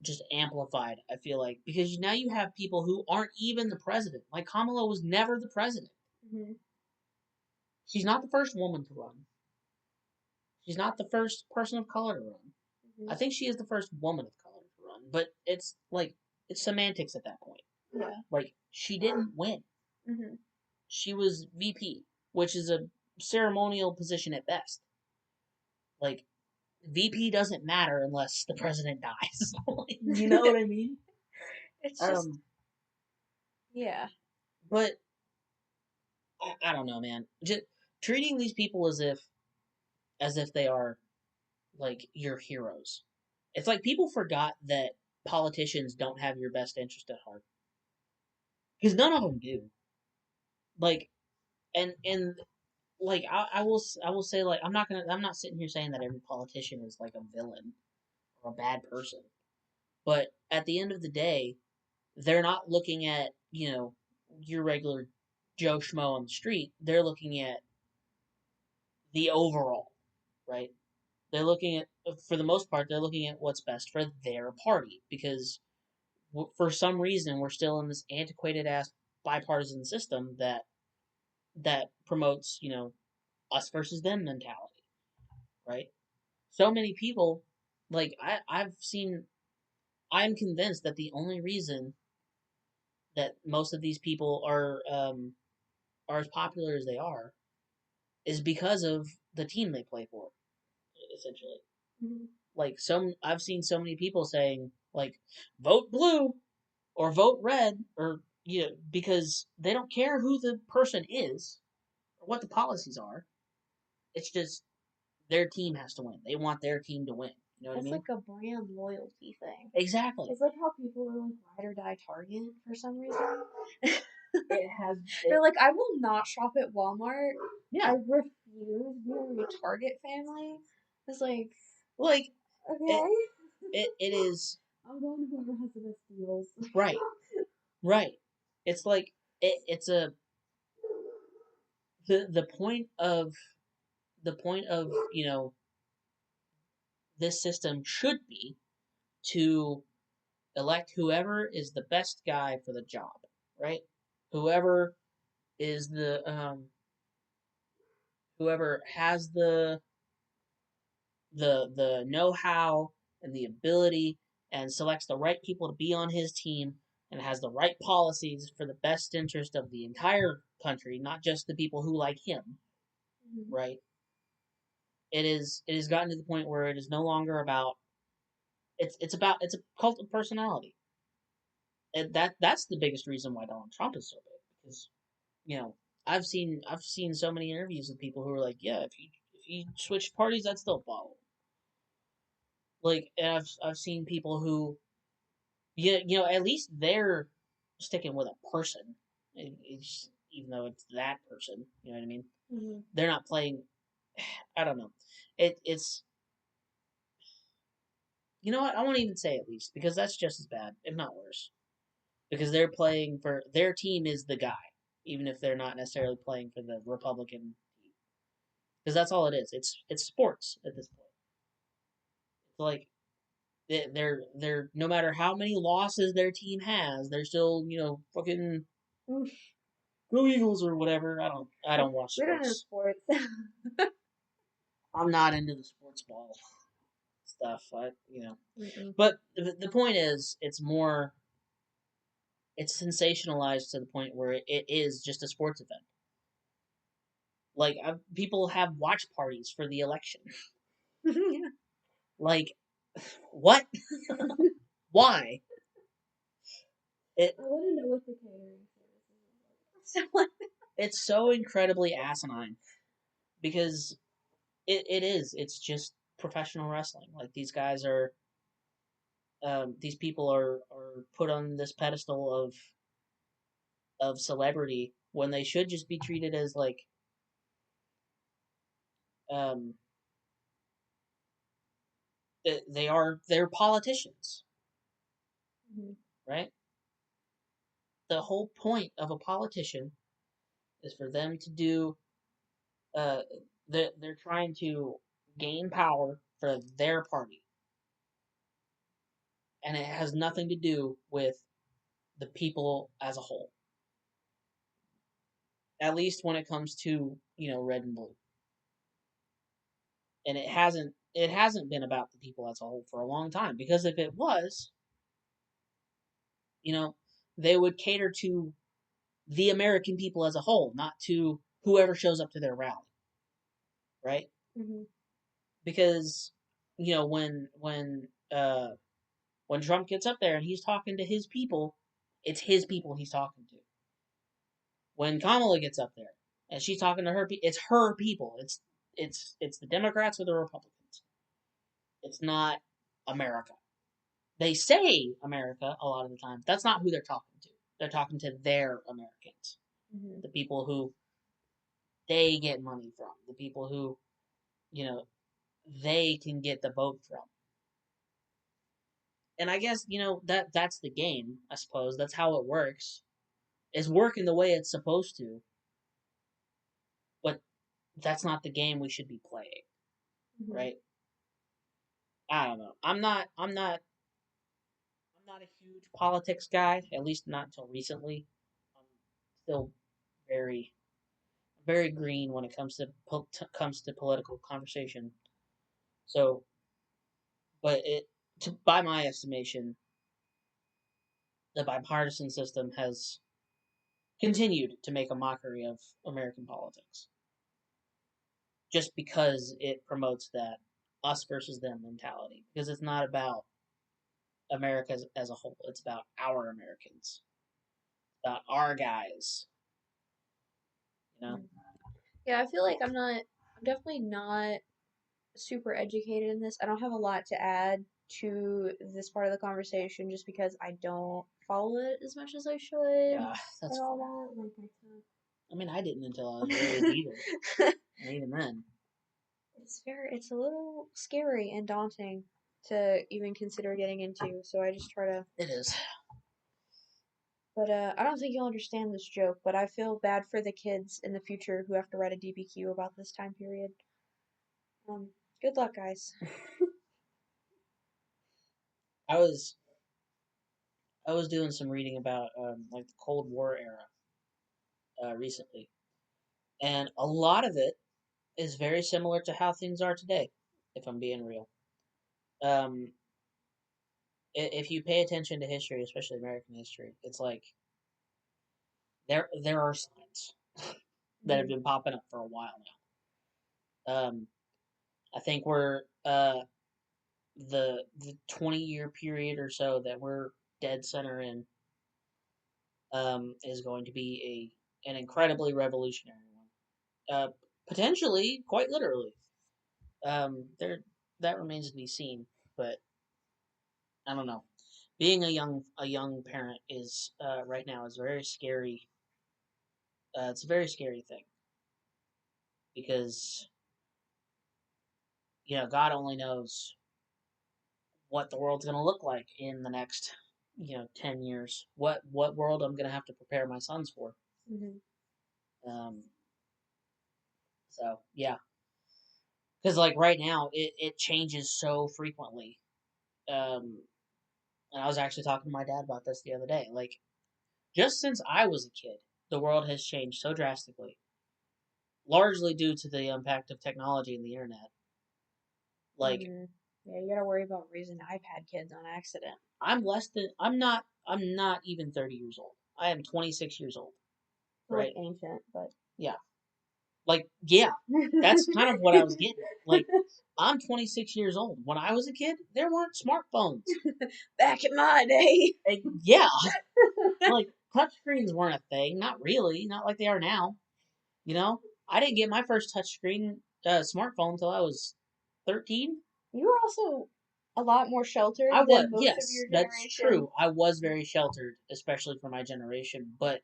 just amplified. I feel like because now you have people who aren't even the president. Like Kamala was never the president. She's not the first woman to run. She's not the first person of color to run. I think she is the first woman of color to run, but it's like it's semantics at that point. Yeah. Like she didn't win. She was VP, which is a ceremonial position at best. Like VP doesn't matter unless the president dies. You know what I mean? It's just yeah. But I don't know, man. Just treating these people as if they are like your heroes. It's like people forgot that politicians don't have your best interest at heart because none of them do. Like, and like I will say like I'm not sitting here saying that every politician is like a villain or a bad person, but at the end of the day, they're not looking at your regular Joe Schmo on the street. They're looking at the overall, right? They're looking at for the most part they're looking at what's best for their party because for some reason we're still in this antiquated ass bipartisan system that promotes us versus them mentality, right? So many people, like I'm convinced that the only reason that most of these people are as popular as they are is because of the team they play for, essentially. Like I've seen so many people saying like vote blue or vote red or because they don't care who the person is or what the policies are. It's just their team has to win. They want their team to win. You know what I It's mean? like a brand loyalty thing. Exactly. It's like how people are like ride or die Target for some reason. It has. They're like, I will not shop at Walmart. Yeah. I refuse. We are a Target family. It's like okay. It is. I'm going to whoever has the best deals. Right. Right. It's like it's a the point of this system should be to elect whoever is the best guy for the job, right? Whoever is whoever has the know-how and the ability and selects the right people to be on his team and has the right policies for the best interest of the entire country, not just the people who like him, Mhm. right? It has gotten to the point where it is no longer about it's a cult of personality. And that's the biggest reason why Donald Trump is so big because you know I've seen so many interviews with people who are like, yeah, if you switch parties, I'd still follow. Like, and I've seen people who, yeah, at least they're sticking with a person. It's, even though it's that person, you know what I mean? Mhm. They're not playing. I don't know. It's you know what? I won't even say at least because that's just as bad, if not worse. Because they're playing for their team is the guy, even if they're not necessarily playing for the Republican team. Because that's all it is. It's sports at this point. It's like they're no matter how many losses their team has, they're still fucking Mm. go Eagles or whatever. I don't watch We don't know sports. sports. I'm not into the sports ball stuff. Mm-mm. But the point is, it's sensationalized to the point where it is just a sports event. Like people have watch parties for the election. Like what? Why? It I want to know what the catering service is like. it's so incredibly asinine because it is. It's just professional wrestling. Like these people are put on this pedestal of celebrity when they should just be treated as like um they're politicians, Mhm. right? The whole point of a politician is for them to do uh they're trying to gain power for their party, and it has nothing to do with the people as a whole. At least when it comes to red and blue, and it hasn't been about the people as a whole for a long time. Because if it was, you know, they would cater to the American people as a whole, not to whoever shows up to their rally, right? Mhm. Because when Trump gets up there and he's talking to his people, it's his people he's talking to. When Kamala gets up there and she's talking to her, it's her people. It's the Democrats or the Republicans. It's not America. They say America a lot of the time. That's not who they're talking to. They're talking to their Americans, Mhm. the people who they get money from, the people who you know they can get the vote from. And I guess that's the game. I suppose that's how it works. It's working the way it's supposed to, but that's not the game we should be playing, Mhm. right? I don't know. I'm not a huge politics guy. At least not until recently. I'm still very very green when it comes to political conversation. So, but by my estimation, the bipartisan system has continued to make a mockery of American politics just because it promotes that us versus them mentality. Because it's not about America as a whole; it's about our Americans, about our guys. You know, Mhm. Yeah, I feel like I'm definitely not super educated in this. I don't have a lot to add to this part of the conversation just because I don't follow it as much as I should yeah, that's and fine. all that. Like I mean, I didn't until I was raised I either, took. and even then, It's a little scary and daunting to even consider getting into. So I just try to. it is. But I don't think you'll understand this joke. But I feel bad for the kids in the future who have to write a DBQ about this time period. Um, Good luck, guys. I was I was doing some reading about like the Cold War era recently, and a lot of it. is very similar to how things are today, if I'm being real. Um, if you pay attention to history, especially American history, it's like there are signs that have been popping up for a while now. I think we're the 20-year period or so that we're dead center in is going to be an incredibly revolutionary one. Potentially, quite literally. There that remains to be seen, but I don't know. Being a young parent is right now is very scary. It's a very scary thing because God only knows what the world's going to look like in the next 10 years. What world I'm going to have to prepare my sons for. Um, so yeah, because like right now it changes so frequently. Um, and I was actually talking to my dad about this the other day. Like just since I was a kid, the world has changed so drastically, largely due to the impact of technology and the internet. Like Yeah, you gotta worry about raising iPad kids on accident. I'm not even 30 years old. I am 26 years old. Right? Like ancient, but yeah. Like, yeah, that's kind of what I was getting at. Like, I'm 26 years old. When I was a kid, there weren't smartphones. Back in my day. And yeah. Like, touchscreens weren't a thing. Not really. Not like they are now. I didn't get my first touchscreen smartphone until I was 13. You were also a lot more sheltered I was, than most of yes, your that's generation. true. I was very sheltered, especially for my generation. But,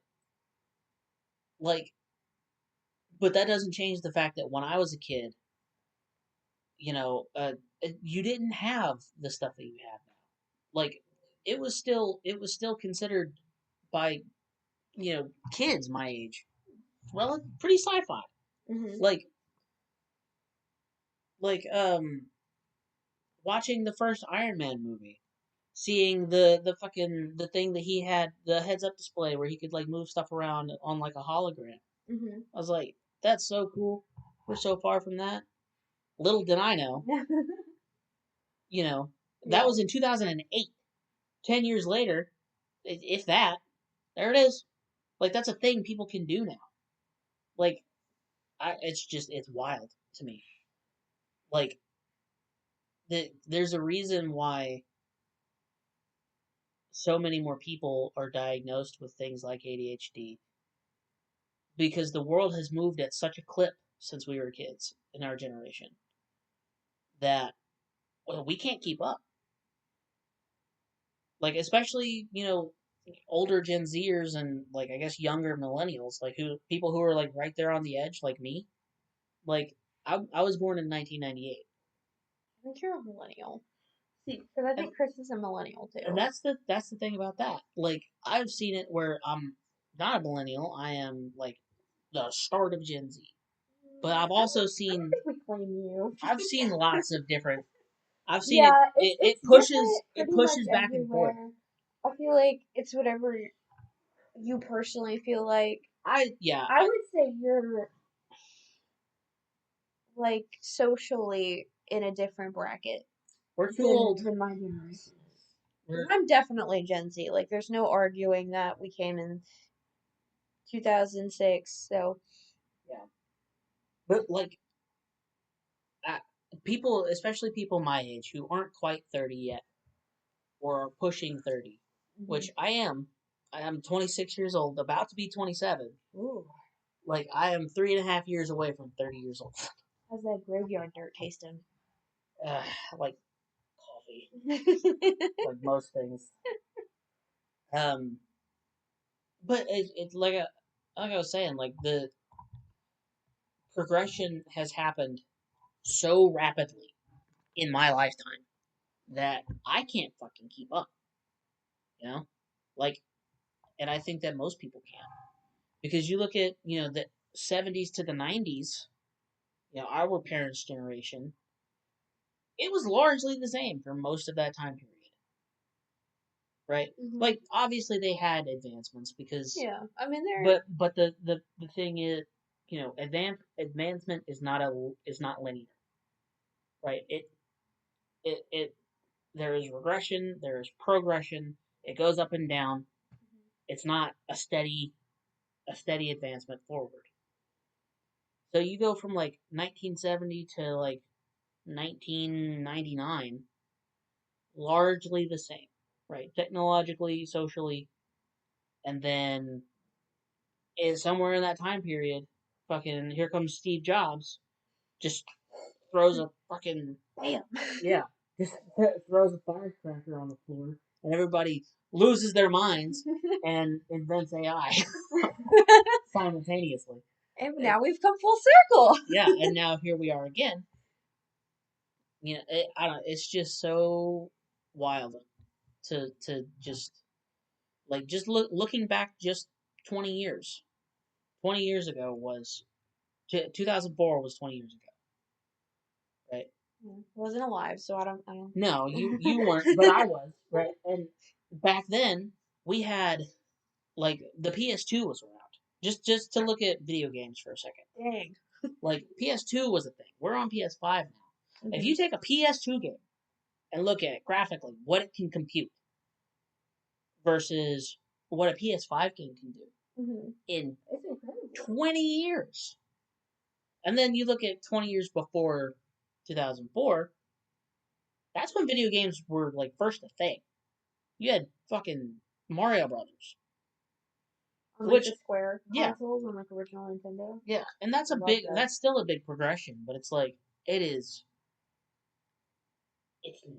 like, but that doesn't change the fact that when I was a kid, you didn't have the stuff that you have now. Like it was still considered by kids my age, well, pretty sci-fi. Like watching the first Iron Man movie, seeing the thing that he had, the heads up display where he could like move stuff around on like a hologram. I was like, that's so cool. We're so far from that. Little did I know, that was in 2008. 10 years later, if that, there it is. Like, that's a thing people can do now. Like, it's wild to me. Like, there's a reason why so many more people are diagnosed with things like ADHD, because the world has moved at such a clip since we were kids in our generation that, well, we can't keep up. Like, especially, older Gen Zers and, like, I guess younger millennials, like, people who are, like, right there on the edge, like me. Like, I was born in 1998. I think you're a millennial. See, because I think Chris is a millennial too. And that's the thing about that. Like, I've seen it where I'm not a millennial. I am like the start of Gen Z. But I've also seen. I don't think we claim you. I've seen lots of different. I've seen yeah, it. It it's pushes. It pretty pushes much back and forth. everywhere. I feel like it's whatever you personally feel like. I would say you're like socially in a different bracket. We're too old. Than my generation. I'm definitely Gen Z. Like, there's no arguing that we came in 2006. So yeah, but like, people, especially people my age who aren't quite 30 yet, or are pushing 30, which I am. I am 26 years old, about to be 27. Ooh. Like, I am 3.5 years away from 30 years old. How's that graveyard dirt tasting? Like coffee, like most things. But it's like I was saying, like the progression has happened so rapidly in my lifetime that I can't fucking keep up. Like, and I think that most people can, because you look at the 70s to the 90s, our parents' generation, it was largely the same for most of that time period. Right? Like, obviously they had advancements because yeah, I mean, but the thing is, advancement is not linear, right? It there is regression, there is progression. It goes up and down. It's not a steady advancement forward. So you go from like 1970 to like 1999, largely the same, right? Technologically, socially, and then is somewhere in that time period, fucking here comes Steve Jobs, just throws a fucking Bam. yeah, just throws a firecracker on the floor, and everybody loses their minds and invents AI simultaneously. And now we've come full circle. Yeah, and now here we are again. I don't. It's just so wild to just looking back just 20 years. 20 years ago was 2004 was 20 years ago, right? Wasn't alive, so I don't. No, you weren't, but I was, right? And back then we had like the PS2 was around. Just to look at video games for a second. Dang. Like PS2 was a thing. We're on PS5 now. If you take a PS2 game and look at it graphically, what it can compute versus what a PS5 game can do in 20 years. And then you look at 20 years before 2004, that's when video games were like first a thing. You had fucking Mario Brothers. On like the Square consoles on like original Nintendo. Yeah, and that's still a big progression, but it's like it's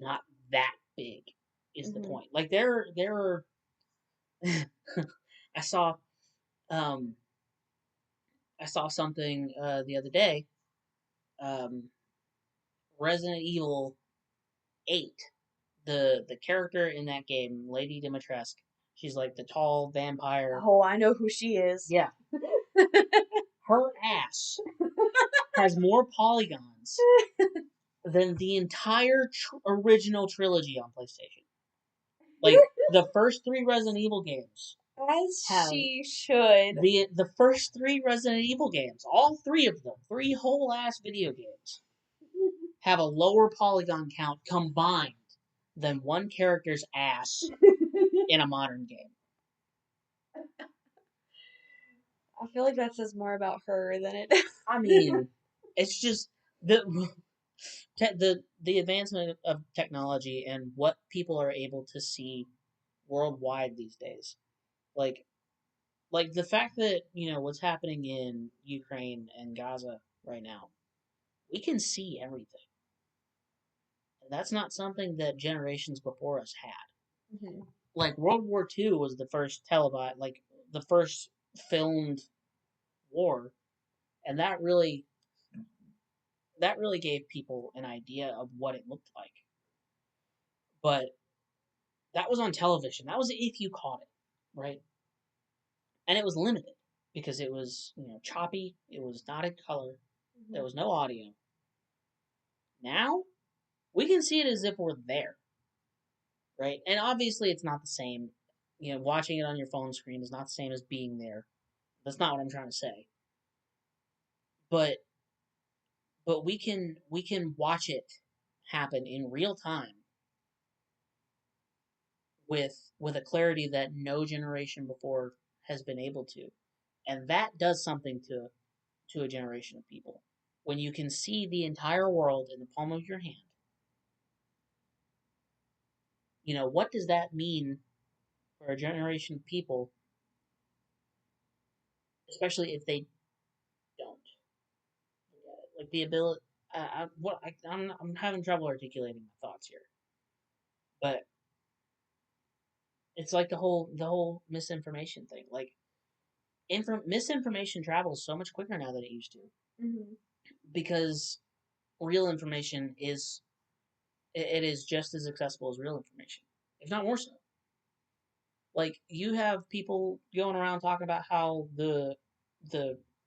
not that big is the point. Like there are I saw something the other day. Resident Evil 8. The character in that game, Lady Dimitrescu, she's like the tall vampire. Oh, I know who she is. Yeah. Her ass has more polygons than the entire original trilogy on PlayStation. Like the first 3 Resident Evil games. As she should. The first 3 Resident Evil games, all 3 of them, 3 whole ass video games, have a lower polygon count combined than one character's ass in a modern game. I feel like that says more about her than it. I mean, it's just the advancement of technology and what people are able to see worldwide these days. Like the fact that, what's happening in Ukraine and Gaza right now, we can see everything. And that's not something that generations before us had. Like World War II was the first televised, like the first filmed war, and that really gave people an idea of what it looked like. But that was on television. That was if you caught it, right? And it was limited because it was, choppy. It was not in color. There was no audio. Now, we can see it as if we're there, right? And obviously, it's not the same. Watching it on your phone screen is not the same as being there. That's not what I'm trying to say. But we can watch it happen in real time with a clarity that no generation before has been able to, and that does something to a generation of people. When you can see the entire world in the palm of your hand, what does that mean for a generation of people, especially if they don't? Like the ability. I'm having trouble articulating my thoughts here, but it's like the whole misinformation thing. Like, misinformation travels so much quicker now than it used to, because real information is just as accessible as real information, if not more so. Like, you have people going around talking about how the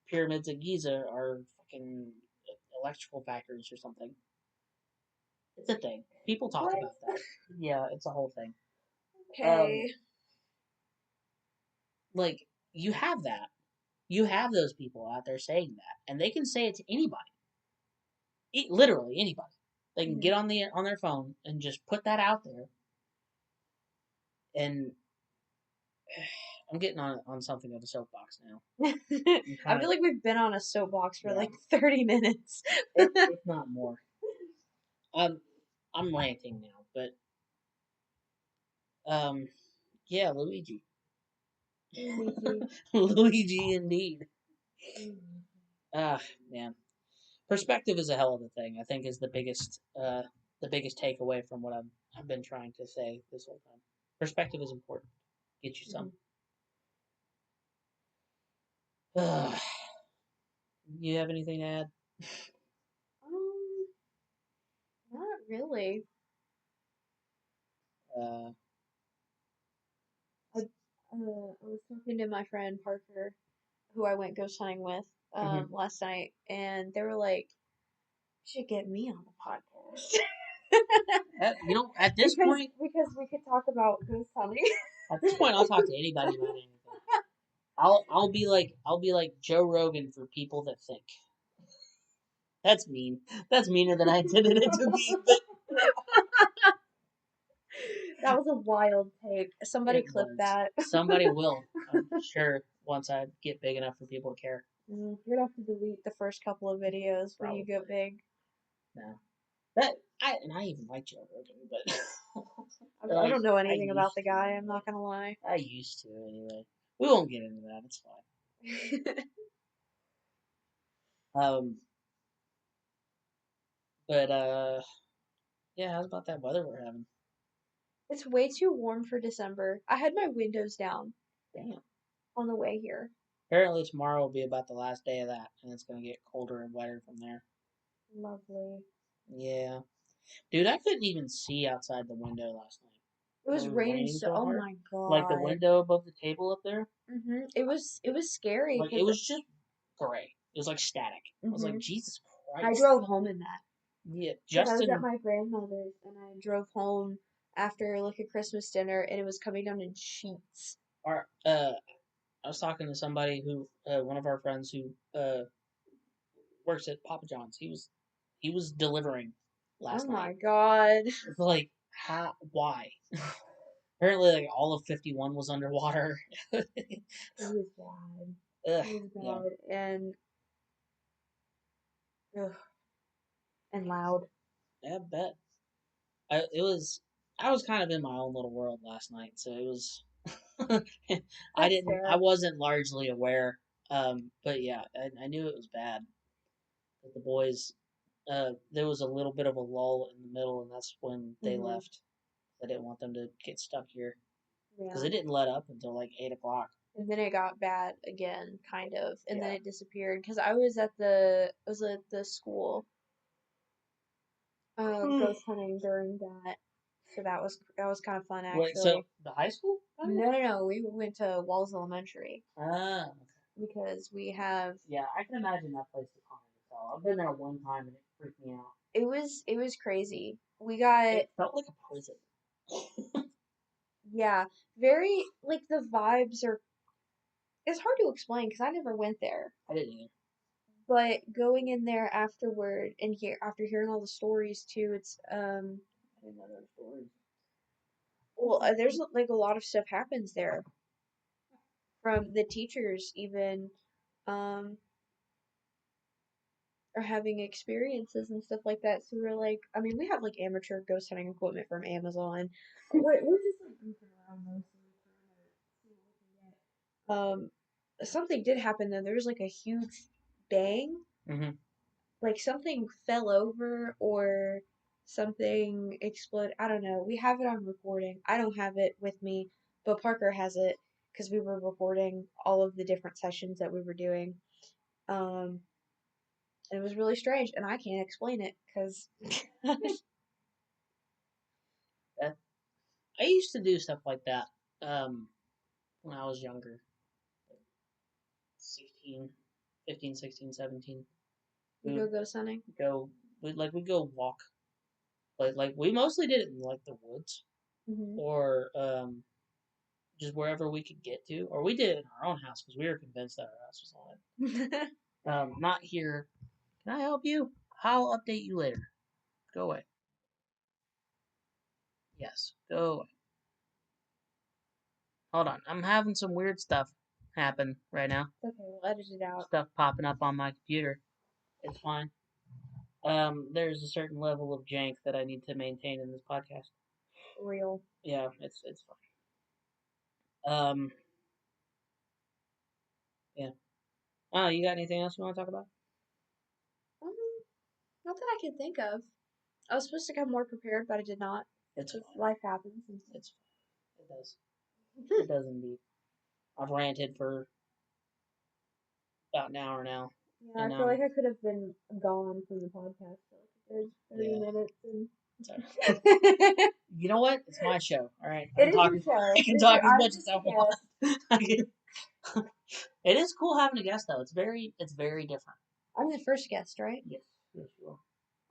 pyramids of Giza are fucking electrical factories or something. It's a thing. People talk about that. Yeah, it's a whole thing. Okay. Like, you have that, You have those people out there saying that, and they can say it to anybody, literally anybody. They can get on their phone and just put that out there. And I'm getting on something of a soapbox now. I feel like we've been on a soapbox for Yeah. like 30 minutes. if not more. I'm ranting now, but yeah, Luigi. Luigi indeed. Ah, man. Perspective is a hell of a thing. I think is the biggest takeaway from what I've been trying to say this whole time. Perspective is important. Get you some. You have anything to add? Not really. I was talking to my friend Parker, who I went ghost hunting with last night, and they were like, "You should get me on the podcast." At this point, because we could talk about ghost hunting. At this point, I'll talk to anybody about anything. I'll be like Joe Rogan for people that think. That's mean. That's meaner than I intended it to be. But that was a wild take. Somebody clip that. Somebody will. I'm sure once I get big enough for people to care. You're gonna have to delete the first couple of videos when you get big. No. I even like Joe Rogan, but I don't know anything about the guy. I'm not gonna lie. I used to anyway. We won't get into that. It's fine. But yeah. How's about that weather we're having? It's way too warm for December. I had my windows down. Damn. On the way here. Apparently tomorrow will be about the last day of that, and it's gonna get colder and wetter from there. Lovely. Yeah. Dude, I couldn't even see outside the window last night. It was raining so hard. Oh my god. Like the window above the table up there. It was scary. Like it was just gray. It was like static. I was like, Jesus Christ. I drove home in that. Yeah, I was at my grandmother's and I drove home after like a Christmas dinner and it was coming down in sheets. I was talking to somebody who one of our friends who works at Papa John's. He was delivering last night. Oh my god. It's like how why? Apparently, like all of 51 was underwater. It was bad. It was bad and loud. Yeah, I bet. I was kind of in my own little world last night, so it was. I wasn't largely aware, but yeah, I knew it was bad. But the boys, there was a little bit of a lull in the middle, and that's when they left. I didn't want them to get stuck here because it didn't let up until like 8 o'clock. And then it got bad again, kind of, and then it disappeared because I was at the school, ghost hunting during that, so that was kind of fun actually. Wait, so the high school? No, we went to Walls Elementary. Ah, okay. Because we have. Yeah, I can imagine that place is haunted as hell. I've been there one time and it freaked me out. It was crazy. It felt like a prison. Yeah, very like the vibes are. It's hard to explain because I never went there. I didn't either. But going in there afterward and after hearing all the stories too, it's I didn't know those stories. Well, there's like a lot of stuff happens there. From the teachers even, are having experiences and stuff like that. So we're like, I mean, we have like amateur ghost hunting equipment from Amazon. We're just like goofing around mostly trying to see what we can get. Something did happen though. There was like a huge bang. Like something fell over or something exploded. I don't know. We have it on recording. I don't have it with me, but Parker has it because we were recording all of the different sessions that we were doing. And it was really strange, and I can't explain it because. I used to do stuff like that when I was younger. 15, 16, 17. We go ghost hunting? We'd go walk. Like we mostly did it in like the woods. Or just wherever we could get to, or we did it in our own house because we were convinced that our house was haunted. Not here. Can I help you? I'll update you later. Go away. Yes, go away. Hold on. I'm having some weird stuff happen right now. Okay, we'll edit it out. Stuff popping up on my computer. It's fine. There's a certain level of jank that I need to maintain in this podcast. Real. Yeah, it's fine. Yeah. Oh, you got anything else you want to talk about? Not that I can think of. I was supposed to come more prepared, but I did not. It's fine. Life happens. It's fine. It does. It does indeed. I've ranted for about an hour now. Yeah, I feel like I could have been gone from the podcast for like 30 minutes. And... You know what? It's my show. All right. It is your show. I can talk as much as I want. It is cool having a guest though. It's very different. I'm the first guest, right? Yes, you will.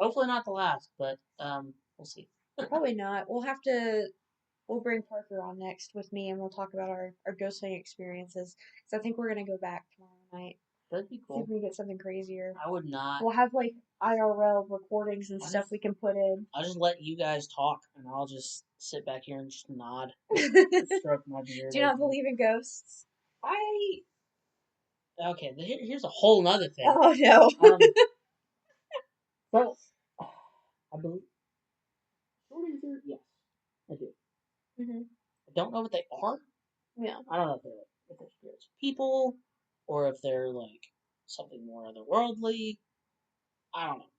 Hopefully not the last, but we'll see. Probably not. We'll bring Parker on next with me, and we'll talk about our ghost hunting experiences. Because I think we're gonna go back tomorrow night. That'd be cool. See if we can get something crazier. I would not. We'll have like IRL recordings and stuff we can put in. I'll just let you guys talk, and I'll just sit back here and just nod, stroke my beard. Do you not believe in ghosts? Okay, here's a whole nother thing. Oh no. So, I believe. Short answer, yes, I do. Mm-hmm. I don't know what they are. Yeah. I don't know if they're spirits of people, or if they're like something more otherworldly. I don't know.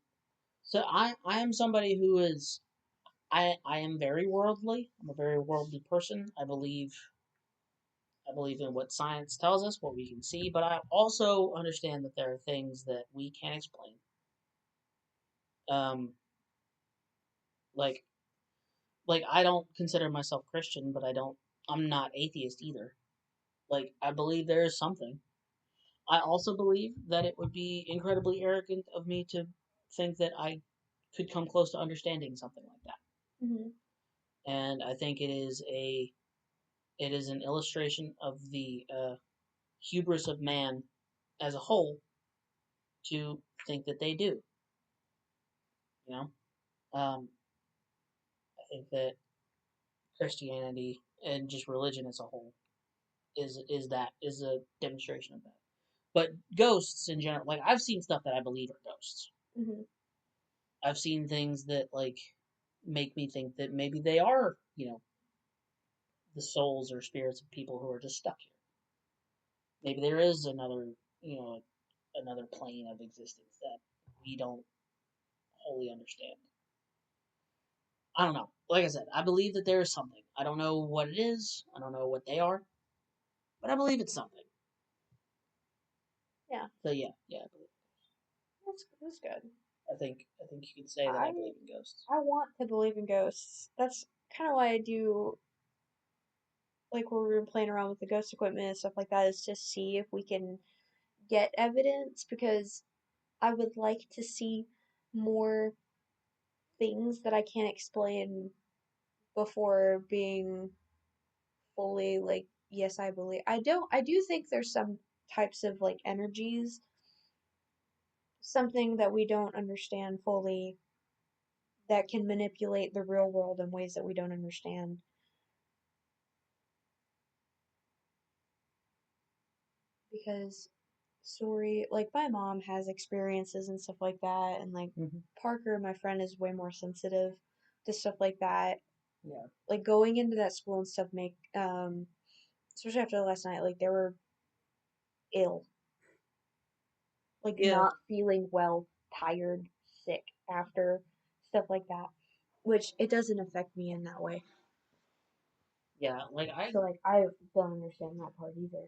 So I am somebody who is I am very worldly. I'm a very worldly person. I believe in what science tells us, what we can see, but I also understand that there are things that we can't explain. Um, like I don't consider myself Christian, but I'm not atheist either. Like I believe there is something. I also believe that it would be incredibly arrogant of me to think that I could come close to understanding something like that. Mm-hmm. And I think it is an illustration of the hubris of man as a whole to think that they do. You know, I think that Christianity and just religion as a whole is a demonstration of that. But ghosts in general, like I've seen stuff that I believe are ghosts. Mm-hmm. I've seen things that like make me think that maybe they are, the souls or spirits of people who are just stuck here. Maybe there is another plane of existence that we don't wholly understand. I don't know. Like I said, I believe that there is something. I don't know what it is. I don't know what they are, but I believe it's something. Yeah. So yeah, I believe. That's good. I think you could say that I believe in ghosts. I want to believe in ghosts. That's kind of why I do, like when we were playing around with the ghost equipment and stuff like that, is to see if we can get evidence, because I would like to see more things that I can't explain before being fully like, yes, I believe. I do think there's some types of like energies, something that we don't understand fully, that can manipulate the real world in ways that we don't understand. Because story, like my mom has experiences and stuff like that, and like Parker, my friend, is way more sensitive to stuff like that. Yeah. Like going into that school and stuff make especially after last night, like they were ill. Like not feeling well, tired, sick after stuff like that. Which it doesn't affect me in that way. Yeah, I don't understand that part either.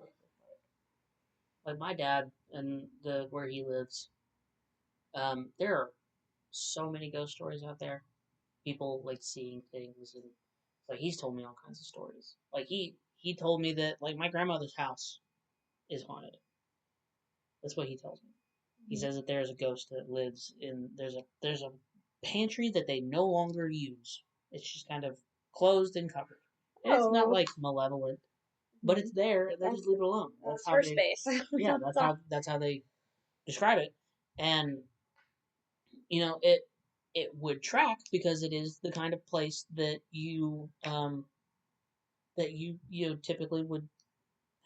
Like my dad and where he lives, there are so many ghost stories out there. People like seeing things, and like he's told me all kinds of stories. Like he told me that like my grandmother's house is haunted. That's what he tells me. He says that there's a ghost that lives in there's a pantry that they no longer use. It's just kind of closed and covered. And it's not like malevolent. but it's there, and they just leave it alone. That's her space. Yeah, that's how they describe it, and it would track because it is the kind of place that you typically would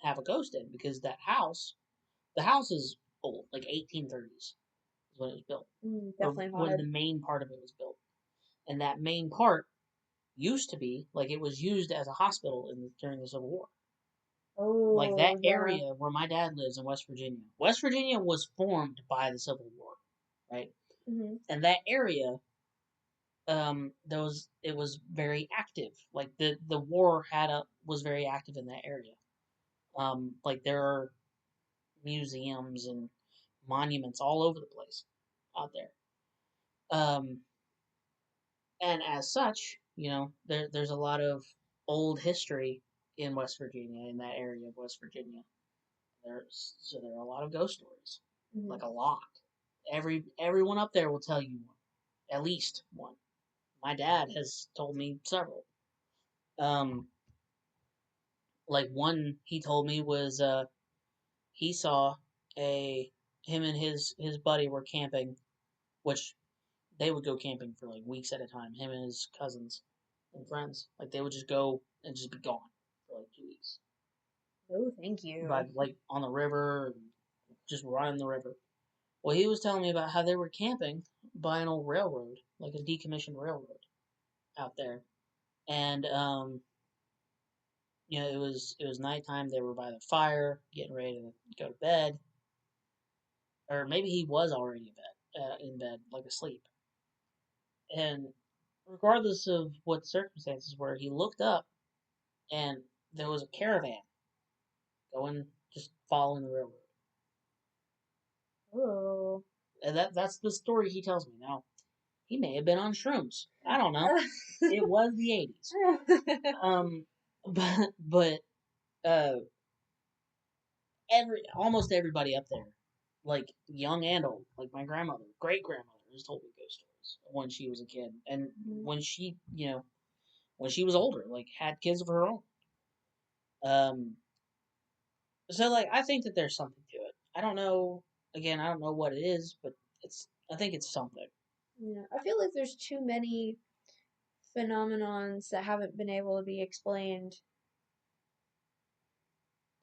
have a ghost in because the house is old, like 1830s is when it was built, or Definitely when haunted. the main part of it was built, and that main part used to be like it was used as a hospital during the Civil War. Like that Oh, yeah. area where my dad lives in West Virginia. West Virginia was formed by the Civil War, right? Mm-hmm. And that area, those it was very active. Like the war was very active in that area. Like there are museums and monuments all over the place out there. Um, and as such, there's a lot of old history in West Virginia, in that area of West Virginia. There are a lot of ghost stories, like a lot. Everyone up there will tell you one, at least one. My dad has told me several. Um, like one he told me was he saw a him and his buddy were camping, which they would go camping for like weeks at a time. Him and his cousins and friends, like they would just go and just be gone for like 2 weeks. Oh, thank you. But like on the river, and just running the river. Well, he was telling me about how they were camping by an old railroad, like a decommissioned railroad out there, and it was nighttime. They were by the fire, getting ready to go to bed, or maybe he was already in bed, like asleep. And regardless of what circumstances were, he looked up, and there was a caravan going, just following the railroad. Oh. And that's the story he tells me. Now, he may have been on shrooms. I don't know. It was the 80s. But almost everybody up there, like young and old, like my grandmother, great grandmother, has told me ghost stories when she was a kid, and when she was older, like had kids of her own. Um, so like I think that there's something to it. I don't know. Again, I don't know what it is, but I think it's something. Yeah, I feel like there's too many phenomenons that haven't been able to be explained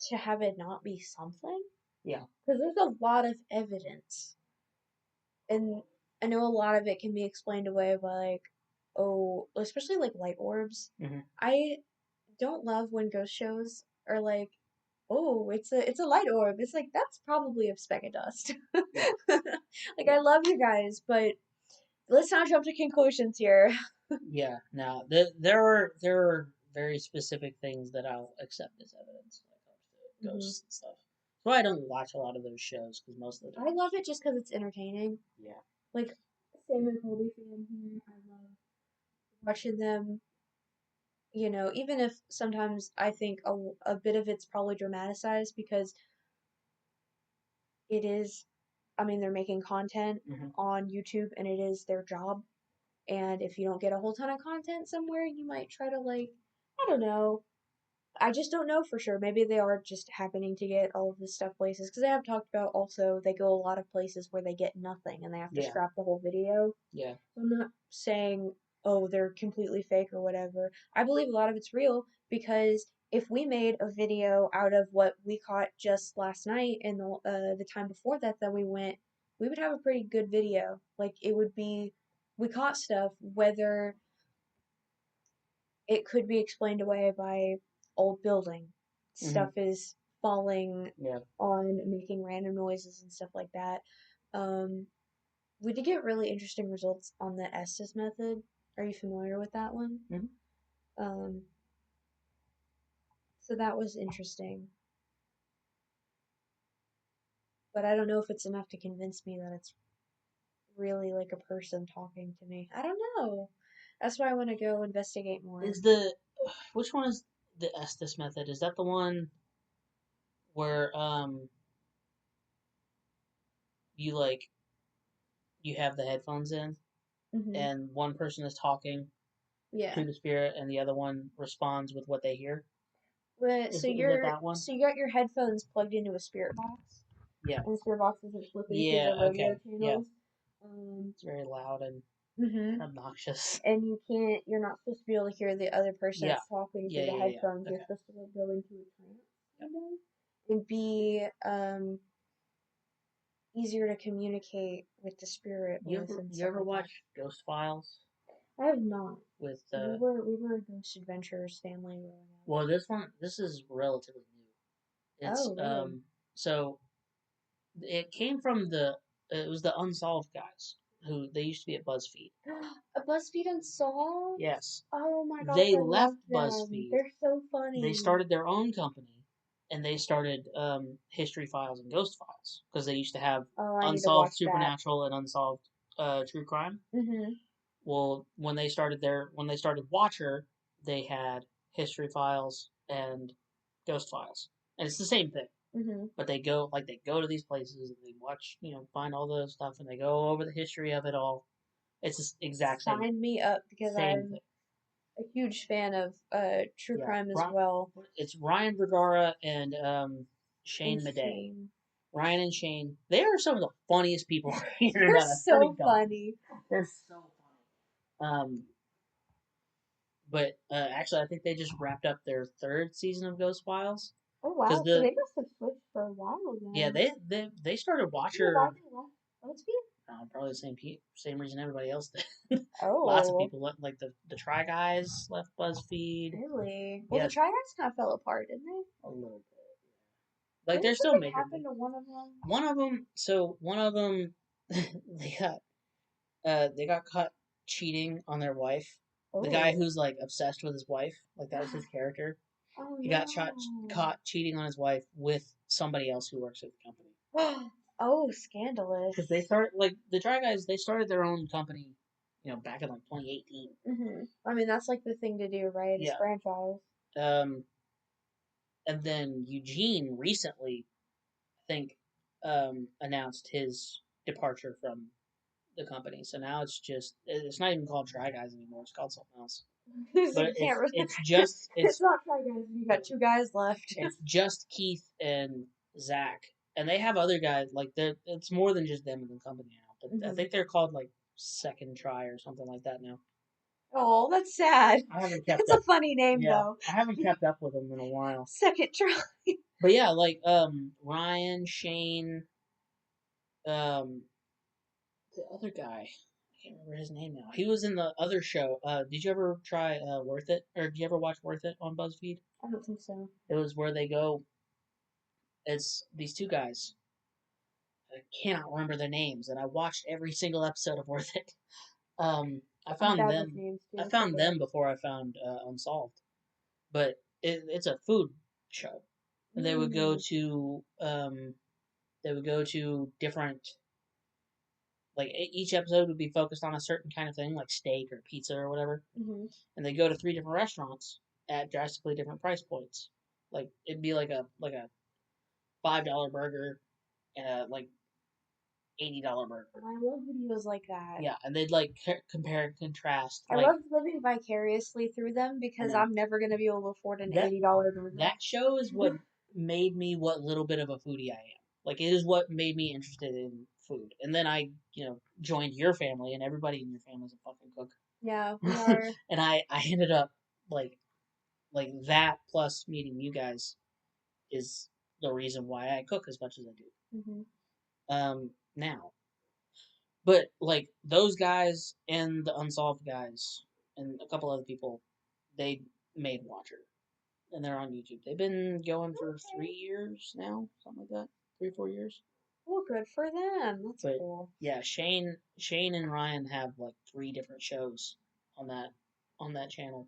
to have it not be something. Yeah. Because there's a lot of evidence. And I know a lot of it can be explained away by, like, oh, especially like light orbs. Mm-hmm. I don't love when ghost shows are like, oh, it's a light orb. It's like that's probably a speck of dust. Yeah. Like I love you guys, but let's not jump to conclusions here. Yeah. Now there are very specific things that I'll accept as evidence when it comes to ghosts and stuff. So I don't watch a lot of those shows because most of the I time. love it just because it's entertaining. Yeah. Like Sam and Colby fan here, I love watching them. Even if sometimes I think a bit of it's probably dramatized because it is, I mean, they're making content Mm-hmm. on YouTube and it is their job. And if you don't get a whole ton of content somewhere, you might try to, like, I don't know. I just don't know for sure. Maybe they are just happening to get all of this stuff places. Because they have talked about also they go a lot of places where they get nothing and they have to Yeah. scrap the whole video. Yeah. So I'm not saying, oh, they're completely fake or whatever. I believe a lot of it's real because if we made a video out of what we caught just last night and the time before that we went, we would have a pretty good video. Like it would be, we caught stuff whether it could be explained away by old building. Mm-hmm. Stuff is falling Yeah. on, making random noises and stuff like that. Um, we did get really interesting results on the Estes method. Are you familiar with that one? Mm-hmm. Um, so that was interesting. But I don't know if it's enough to convince me that it's really like a person talking to me. I don't know. That's why I want to go investigate more. Which one is the Estes method? Is that the one where you like you have the headphones in Hmm. and one person is talking Yeah. to the spirit and the other one responds with what they hear? But Is it that one? so you got your headphones plugged into a spirit box, Yeah. and the spirit box isn't flipping through Yeah. the radio Okay. Yeah. channels. It's very loud and Mhm. obnoxious. And you're not supposed to be able to hear the other person Yeah. that's talking Yeah. through the Yeah. Yeah. headphones. You're Okay. supposed to like go into a trance, Yep. kind of, and be easier to communicate with the spirit with and You stuff ever like that. watch Ghost Files I have not. with We were a Ghost Adventures family growing up. Well, this is relatively new. It's Oh, really? so it came from it was the Unsolved guys who they used to be at BuzzFeed. A BuzzFeed Unsolved? Yes. Oh my gosh, They I left love them. BuzzFeed. They're so They funny. started their own company, and they started History Files and Ghost Files because they used to have Oh, I need to unsolved watch that. supernatural and unsolved true crime. Mhm. Well, when they started Watcher, they had History Files and Ghost Files, and it's the same thing. Mhm. But they go to these places and they watch, find all the stuff, and they go over the history of it all. It's the exact Sign me up because same I'm thing. a huge fan of true Yeah, crime as well. it's Ryan Vergara and And Shane Madej. Shane. Ryan and Shane, they are some of the funniest people on the They're internet. I swear to so God, funny. they're so funny. But actually, I think they just wrapped up their third season of Ghost Files Oh because wow, so they must have switched for a while yeah, then. they started Why Watcher. they left BuzzFeed? Probably the same reason everybody else did. Lots of Oh, people like the Try Guys left BuzzFeed. really? Well, the Yes, Try Guys kind of fell apart, didn't they? a little bit. Like they're Didn't still something making happen to one of them? one of them they got they got caught cheating on their wife. The guy Oh. who's like obsessed with his wife, like that was his character. Oh He got no. caught cheating on his wife with somebody else who works at the company. Oh, scandalous. Because they started like the Try Guys, they started their own company, back in like 2018. I mean, that's like the thing to do, right? Is Yeah. franchise. Um, and then Eugene recently, I think, announced his departure from the company. So now it's not even called Try Guys anymore. It's called something else. So But you can't really. it's just It's not Try Guys. You got two guys left. it's just Keith and Zach, and they have other guys. Like it's more than just them in the company now. But I think they're called like Second Try or something like that now. Oh, that's sad. I haven't kept That's up. a funny name Yeah, though. I haven't kept up with them in a while. Second try. But yeah, like Ryan, Shane, um the other guy. I can't remember his name now. He was in the other show. Did you ever try Worth It? Or did you ever watch Worth It on BuzzFeed? I don't think so. It was where they go. It's these two guys. I cannot remember their names, and I watched every single episode of Worth It. I I'm found bad with them. names I too. found them before I found Unsolved, but it's a food show, and they would go to different like each episode would be focused on a certain kind of thing, like steak or pizza or whatever, and they go to three different restaurants at drastically different price points. Like it'd be like a $5 burger and a like $80 burger. I love videos like that. Yeah, and they'd like compare and contrast. I Like love living vicariously through them because I'm never gonna be able to afford an that $80 burger. that show is what made me what little bit of a foodie I am. Like it is what made me interested in food. And then I, joined your family, and everybody in your family is a fucking cook. Yeah, we are. And I ended up like that plus meeting you guys is the reason why I cook as much as I do. Now, but like those guys and the Unsolved guys and a couple other people, they made Watcher, and they're on YouTube. They've been going for 3 years now, something like that, 3 4 years. Well, good for them. That's cool. Yeah, Shane and Ryan have like three different shows on that channel.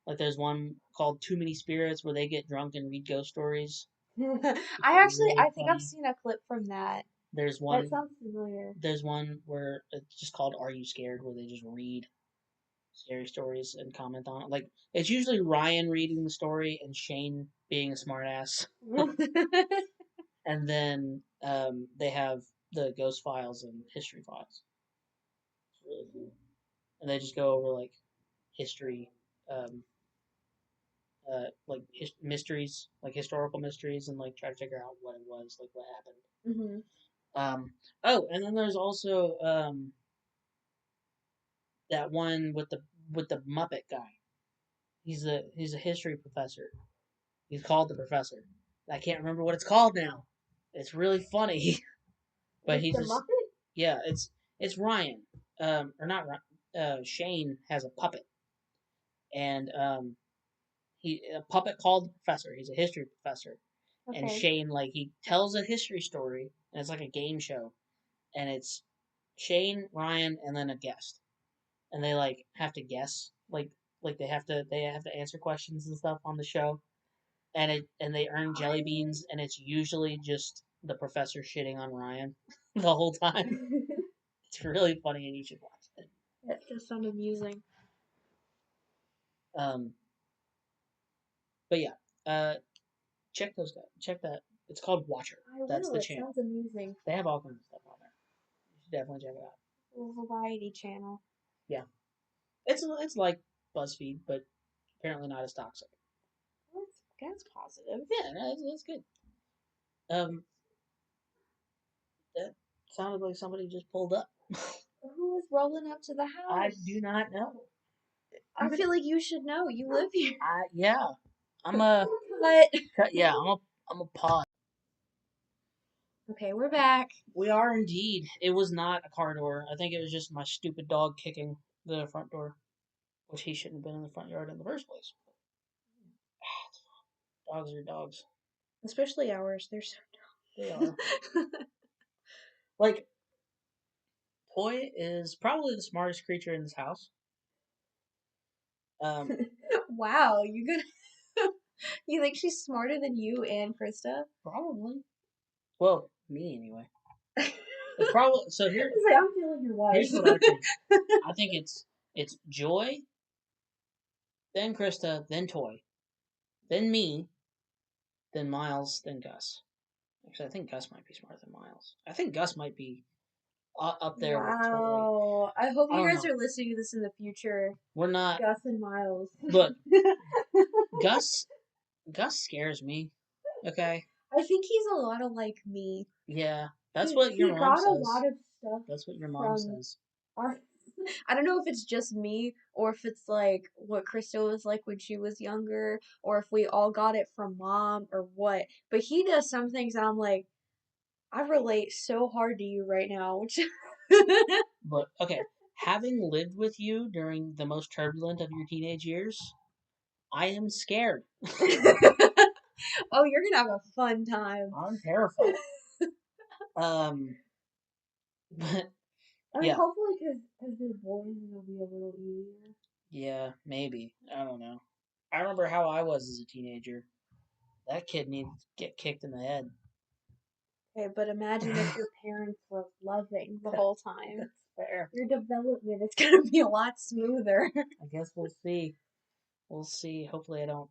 Like there's one called Too Many Spirits where they get drunk and read ghost stories. I think I've seen a clip from that. There's one. That sounds familiar. There's one where it's just called Are You Scared, where they just read scary stories and comment on it. Like it's usually Ryan reading the story and Shane being a smartass. And then they have the Ghost Files and History Files. It's really cool. And they just go over like history, like mysteries, like historical mysteries, and like try to figure out what it was, like what happened. Mm-hmm. Oh, and then there's also that one with the Muppet guy. He's a history professor. He's called the professor. I can't remember what it's called now. It's really funny, but With he's the just Muppet? yeah. It's Ryan. Or not Ryan. Shane has a puppet, and he a puppet called the professor. He's a history professor, and Okay. Shane like he tells a history story, and it's like a game show, and it's Shane, Ryan, and then a guest, and they like have to guess like they have to answer questions and stuff on the show, and they earn jelly beans, and it's usually just the professor shitting on Ryan the whole time. It's really funny, and you should watch it. That does sound amusing. Um, but yeah, uh, check those guys. Check that. It's called Watcher. I That's will. the It channel. sounds amusing. They have all kinds of stuff on there. You should definitely check it out. A little variety channel. Yeah, it's like BuzzFeed, but apparently not as toxic. That's positive. Yeah, that's good. Um, that sounded like somebody just pulled up. Who is rolling up to the I house? do not know. I feel like you should know. You live here. Yeah, I'm a But yeah, I'm a pause. okay, we're back. We are indeed. It was not a car door. I think it was just my stupid dog kicking the front door, which he shouldn't have been in the front yard in the first place. Dogs are dogs. Especially ours. They're so They are. Like, Toy is probably the smartest creature in this house. Wow, you think she's smarter than you and Krista? Probably. Well, me anyway. It's probably so. I'm feeling your wife. Here's what I think. I think it's Joy, then Krista, then Toy, then me, then Miles, then Gus. Actually, I think Gus might be smarter than Miles. I think Gus might be up there with Toy. Wow. I hope I you don't guys know. are listening to this in the future. We're not. Gus and Miles. Look, Gus scares me. Okay. I think he's a lot of like me. Yeah, that's what your He mom got a says. lot of stuff That's what your mom from says. our. I don't know if it's just me or if it's like what Krista was like when she was younger or if we all got it from mom or what. But he does some things and I'm like, I relate so hard to you right now. Which But okay, having lived with you during the most turbulent of your teenage years, I am scared. oh, you're gonna have a fun time. I'm terrified. But I mean, yeah, hopefully, because the boys will be a little easier. yeah, maybe. I don't know. I remember how I was as a teenager. That kid needed to get kicked in the head. Okay, but imagine if your parents were loving the whole time. That's fair. Your development is gonna be a lot smoother. I guess we'll see. We'll see. Hopefully, I don't.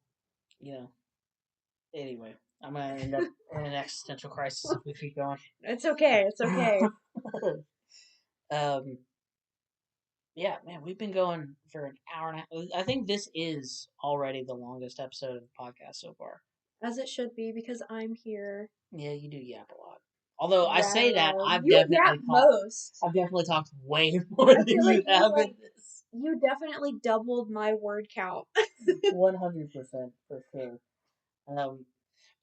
Anyway, I'm gonna end up in an existential crisis if we keep going. It's okay. It's okay. um, yeah, man, we've been going for an hour and a half. I think this is already the longest episode of the podcast so far. As it should be, because I'm here. Yeah, you do yap a lot. Although I say that, Wow. I've You yap definitely talked. most. I've definitely talked way more than feel you like have in this. You definitely doubled my word count. 100% for sure.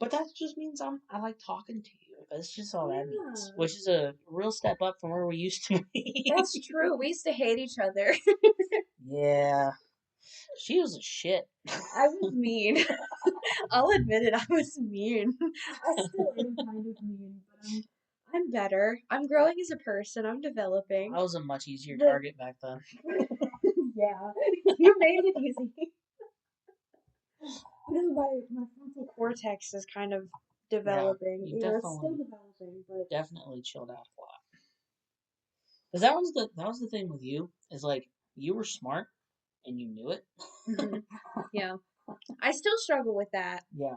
But that just means I like talking to you. That's just all that means. Yeah. Which is a real step up from where we used to be. That's true. We used to hate each other. Yeah. She was a shit. I was mean. I'll admit it. I was mean. I still am kind of mean, but I'm better. I'm growing as a person. I'm developing. I was a much easier But- target back then. Yeah, you made it easy. My frontal cortex is kind of developing. Yeah, you It's definitely- still developing, but Definitely chilled out a lot. Because that was the thing with you, is like you were smart and you knew it. yeah, I still struggle with that. Yeah.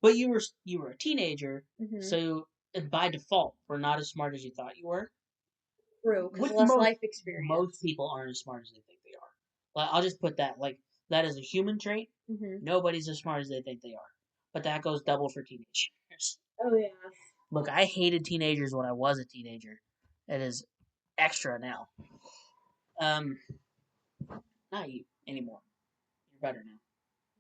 But you were a teenager, Mhm. so by default we're not as smart as you thought you were. True, because With less most- life experience. Most people aren't as smart as they think they are. Like, I'll just put that, like, that is a human trait, Nobody's as smart as they think they are. But that goes double for teenagers. Oh yeah. Look, I hated teenagers when I was a teenager. It is extra now. Not you anymore. You're better now.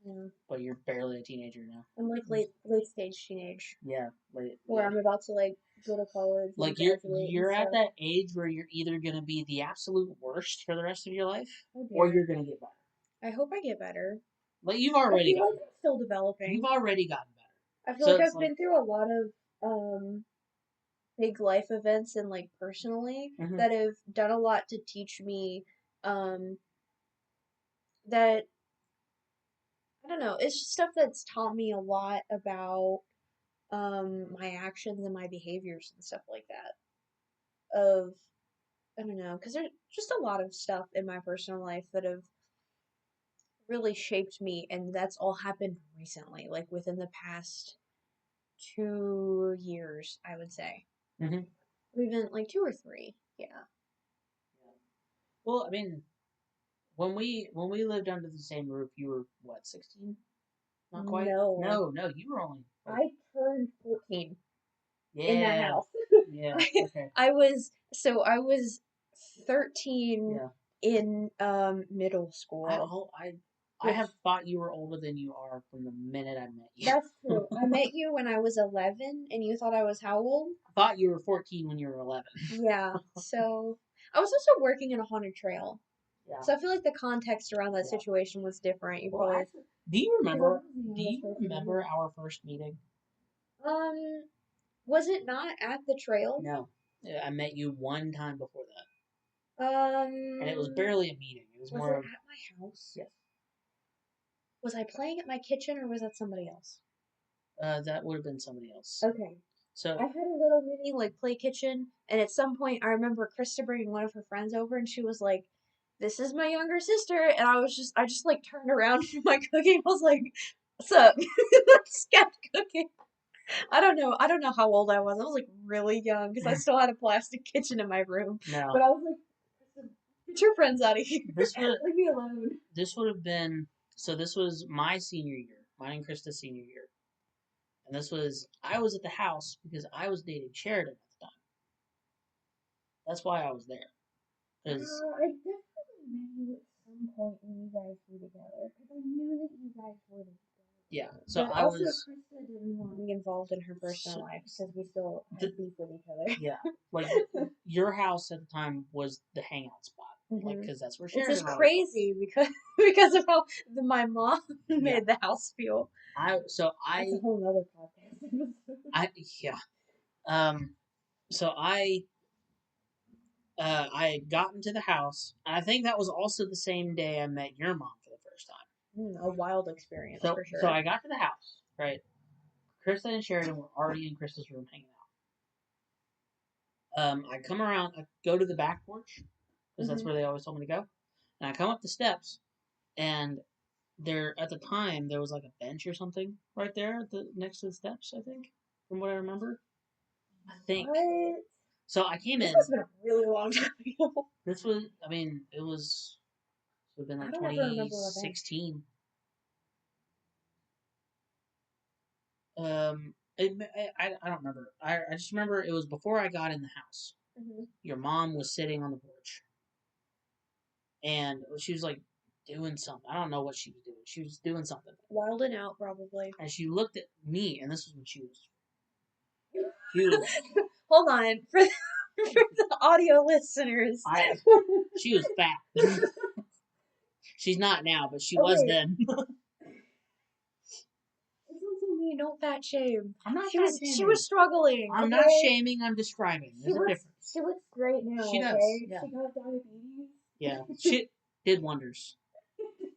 Yeah. But you're barely a teenager now. I'm like late stage teenage. Yeah, late. Where I'm about to like go to college. Like you're at that age where you're either gonna be the absolute worst for the rest of your life, or you're gonna get better. I hope I get better. Like you've already gotten better. I'm still developing. You've already gotten better. I feel like I've been through a lot of big life events and like personally that have done a lot to teach me that I don't know, it's just stuff that's taught me a lot about my actions and my behaviors and stuff like that. I don't know, because there's just a lot of stuff in my personal life that have really shaped me, and that's all happened recently, like within the past 2 years, I would say. Even like 2 or 3, yeah. Well, I mean, when we lived under the same roof, you were what, 16? Not quite. No, you were only. I turned 14. Yeah. In that house. Yeah. Okay. I was 13 in middle school. I have thought you were older than you are from the minute I met you. That's true. I met you when I was 11, and you thought I was how old? I thought you were 14 when you were 11. Yeah. So I was also working in a haunted trail. Yeah. So I feel like the context around that situation was different. Do you remember our first meeting? Was it not at the trail? No. I met you one time before that. And it was barely a meeting. It was more at my house? Yes. Was I playing at my kitchen or was that somebody else? That would have been somebody else. Okay. So I had a little mini like play kitchen, and at some point I remember Krista bringing one of her friends over, and she was like, "This is my younger sister," and I just like turned around from my cooking. I was like, "What's up?" Just kept cooking. I don't know how old I was. I was like really young because I still had a plastic kitchen in my room. No. But I was like, "Get your friends out of here. Leave me alone." This would have been. So this was my senior year, mine and Krista's senior year. And I was at the house because I was dating Sheridan at the time. That's why I was there. I definitely met you at some point when you guys were together, because I knew that you guys were together. Yeah, so but also Krista didn't want me involved in her personal life because we still had beef with each other. Yeah, like your house at the time was the hangout spot. Like, because that's where Sheridan was. Which is crazy because of how my mom made the house feel. That's a whole other podcast. So I got into the house, and I think that was also the same day I met your mom for the first time. A wild experience, for sure. So I got to the house, right? Krista and Sheridan were already in Krista's room hanging out. I come around, I go to the back porch, because that's where they always told me to go. And I come up the steps, and at the time, there was like a bench or something right there next to the steps, I think, from what I remember. I think. What? So I came in. This has been a really long time ago. It would have been like 2016. I don't remember. I just remember it was before I got in the house. Your mom was sitting on the porch, and she was like doing something. I don't know what she was doing. She was doing something. Wilding out, probably. And she looked at me, and this is when she was. Hold on for the audio listeners. She was fat. She's not now, but she was then. Don't fat shame. I'm not fat shaming. She was struggling. I'm not shaming, I'm describing. There's a difference. She looks great now. She does. Yeah. She got diabetes. Yeah. She did wonders.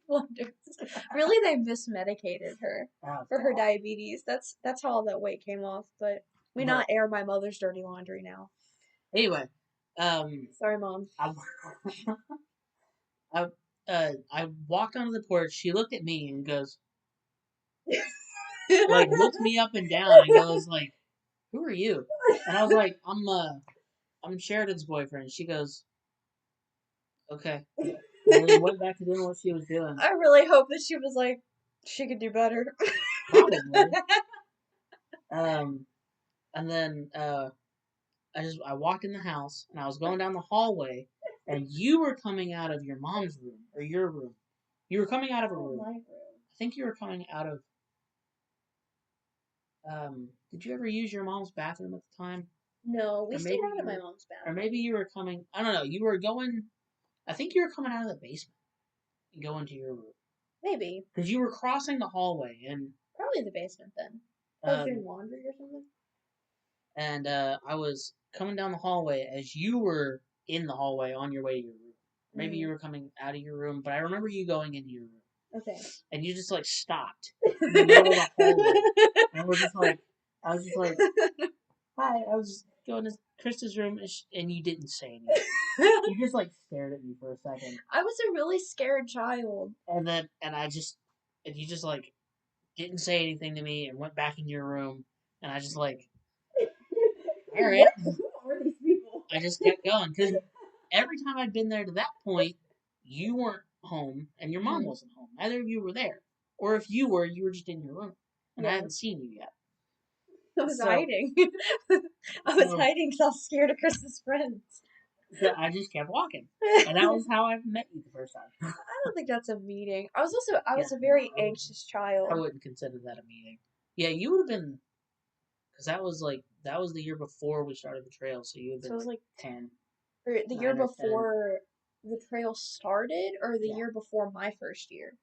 Really, they mismedicated her for her diabetes. That's how all that weight came off. But we not air my mother's dirty laundry now. Anyway. Sorry, Mom. I walked onto the porch. She looked at me and goes... like looked me up and down and goes like, "Who are you?" And I was like, "I'm Sheridan's boyfriend." She goes, "Okay." And then went back to doing what she was doing. I really hope that she was like, She could do better. Probably. And then I walked in the house and I was going down the hallway and you were coming out of your mom's room or your room. You were coming out of a room. My room. I think you were coming out of. Did you ever use your mom's bathroom at the time? No, we Or stayed maybe out of you my were, mom's or bathroom. maybe you were coming. I don't know. You were going. I think you were coming out of the basement and going to your room Maybe. because you were crossing the hallway and Probably the basement then. Probably doing um laundry or something. and I was coming down the hallway as you were in the hallway on your way to your room. Maybe you were coming out of your room, but I remember you going into your room. Okay. And you just like stopped in the middle of the hallway, and we're just like, I was just like, hi. I was just going to Krista's room, and you didn't say anything. You just like stared at me for a second, I was a really scared child. and you just like didn't say anything to me, and went back in your room, and I just like, all right. Who are these people? I just kept going because every time I'd been there to that point, you weren't home and your mom wasn't home. Neither of you were there, or if you were just in your room, and I hadn't seen you yet. I was hiding. I was hiding because I was scared of Chris's friends. So I just kept walking, and that was how I met you the first time. I don't think that's a meeting. I was a very anxious child. I wouldn't consider that a meeting. Yeah, you would have been, because that was the year before we started the trail, so you would have been So it was like 10. or the year before the trail started, or the year before my first year.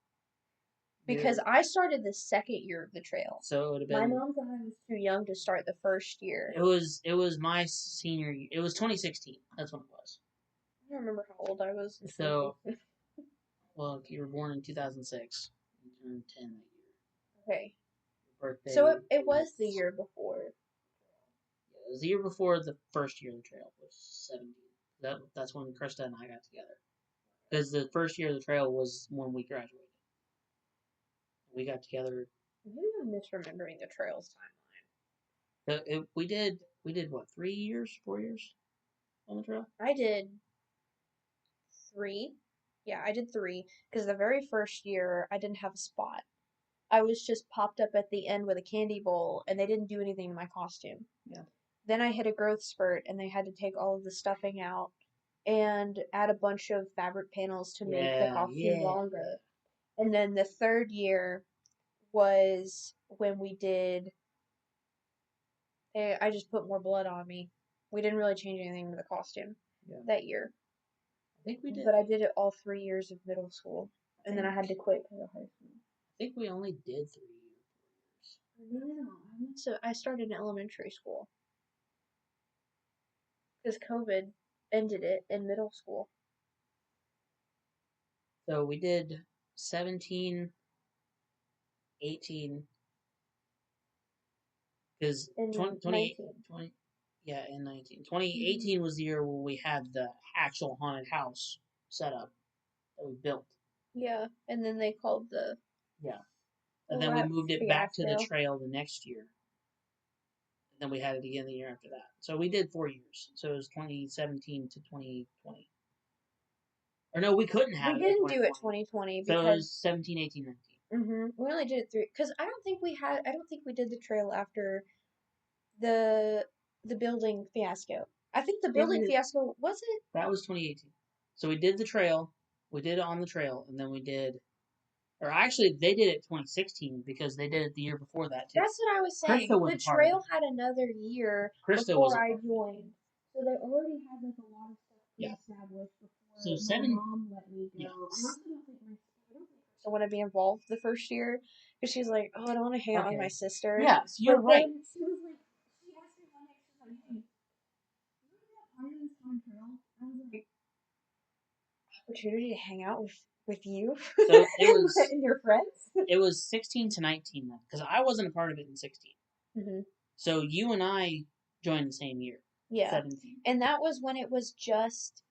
Because I started the second year of the trail. So it would have been. My mom thought I was too young to start the first year. It was my senior year. It was 2016. That's when it was. I don't remember how old I was. So, well, if you were born in 2006, you turned 10 that year. Okay. Your birthday. So it was the year before. Yeah, it was the year before the first year of the trail, which was 17. That's when Krista and I got together. Because the first year of the trail was when we graduated. We got together. I'm misremembering the trail's timeline. We did what, 3 years, 4 years on the trail? I did 3. Yeah, I did 3 because the very first year I didn't have a spot. I was just popped up at the end with a candy bowl, and they didn't do anything to my costume. Yeah. Then I hit a growth spurt, and they had to take all of the stuffing out and add a bunch of fabric panels to make the costume longer. And then the third year was when we did. I just put more blood on me. We didn't really change anything to the costume that year. I think we did. But I did it all 3 years of middle school, and then I had to quit because of high school. I think we only did 3 years. No. So I started in elementary school because COVID ended it in middle school. So we did 17, 18, because 20, yeah, in 19. 2018 was the year where we had the actual haunted house set up that we built. Yeah, and then they called the. Yeah. And then we moved it back to the trail the next year. And then we had it again the year after that. So we did 4 years. So it was 2017 to 2020. Or no, we couldn't have it. We didn't do it 2020 because. So it was 17, 18, 19. We only did it 3 because I don't think we did the trail after the building fiasco. I think the building fiasco was it? That was 2018. So we did the trail. We did it on the trail, and then we did. Or actually, they did it 2016 because they did it the year before that too. That's what I was saying. The trail had another year before I joined, so they already had like a lot of stuff established before my mom let me go. I want to be involved the first year because she's like, oh, I don't want to hang out with my sister. Yes, you're right. She was like, she asked me one day, she was like, hey, you want to be a part of this fun trail? I was like, opportunity to hang out with you so it was, and your friends. It was 16 to 19 then, because I wasn't a part of it in 16. Mm-hmm. So you and I joined the same year. Yeah, 17. And that was when it was just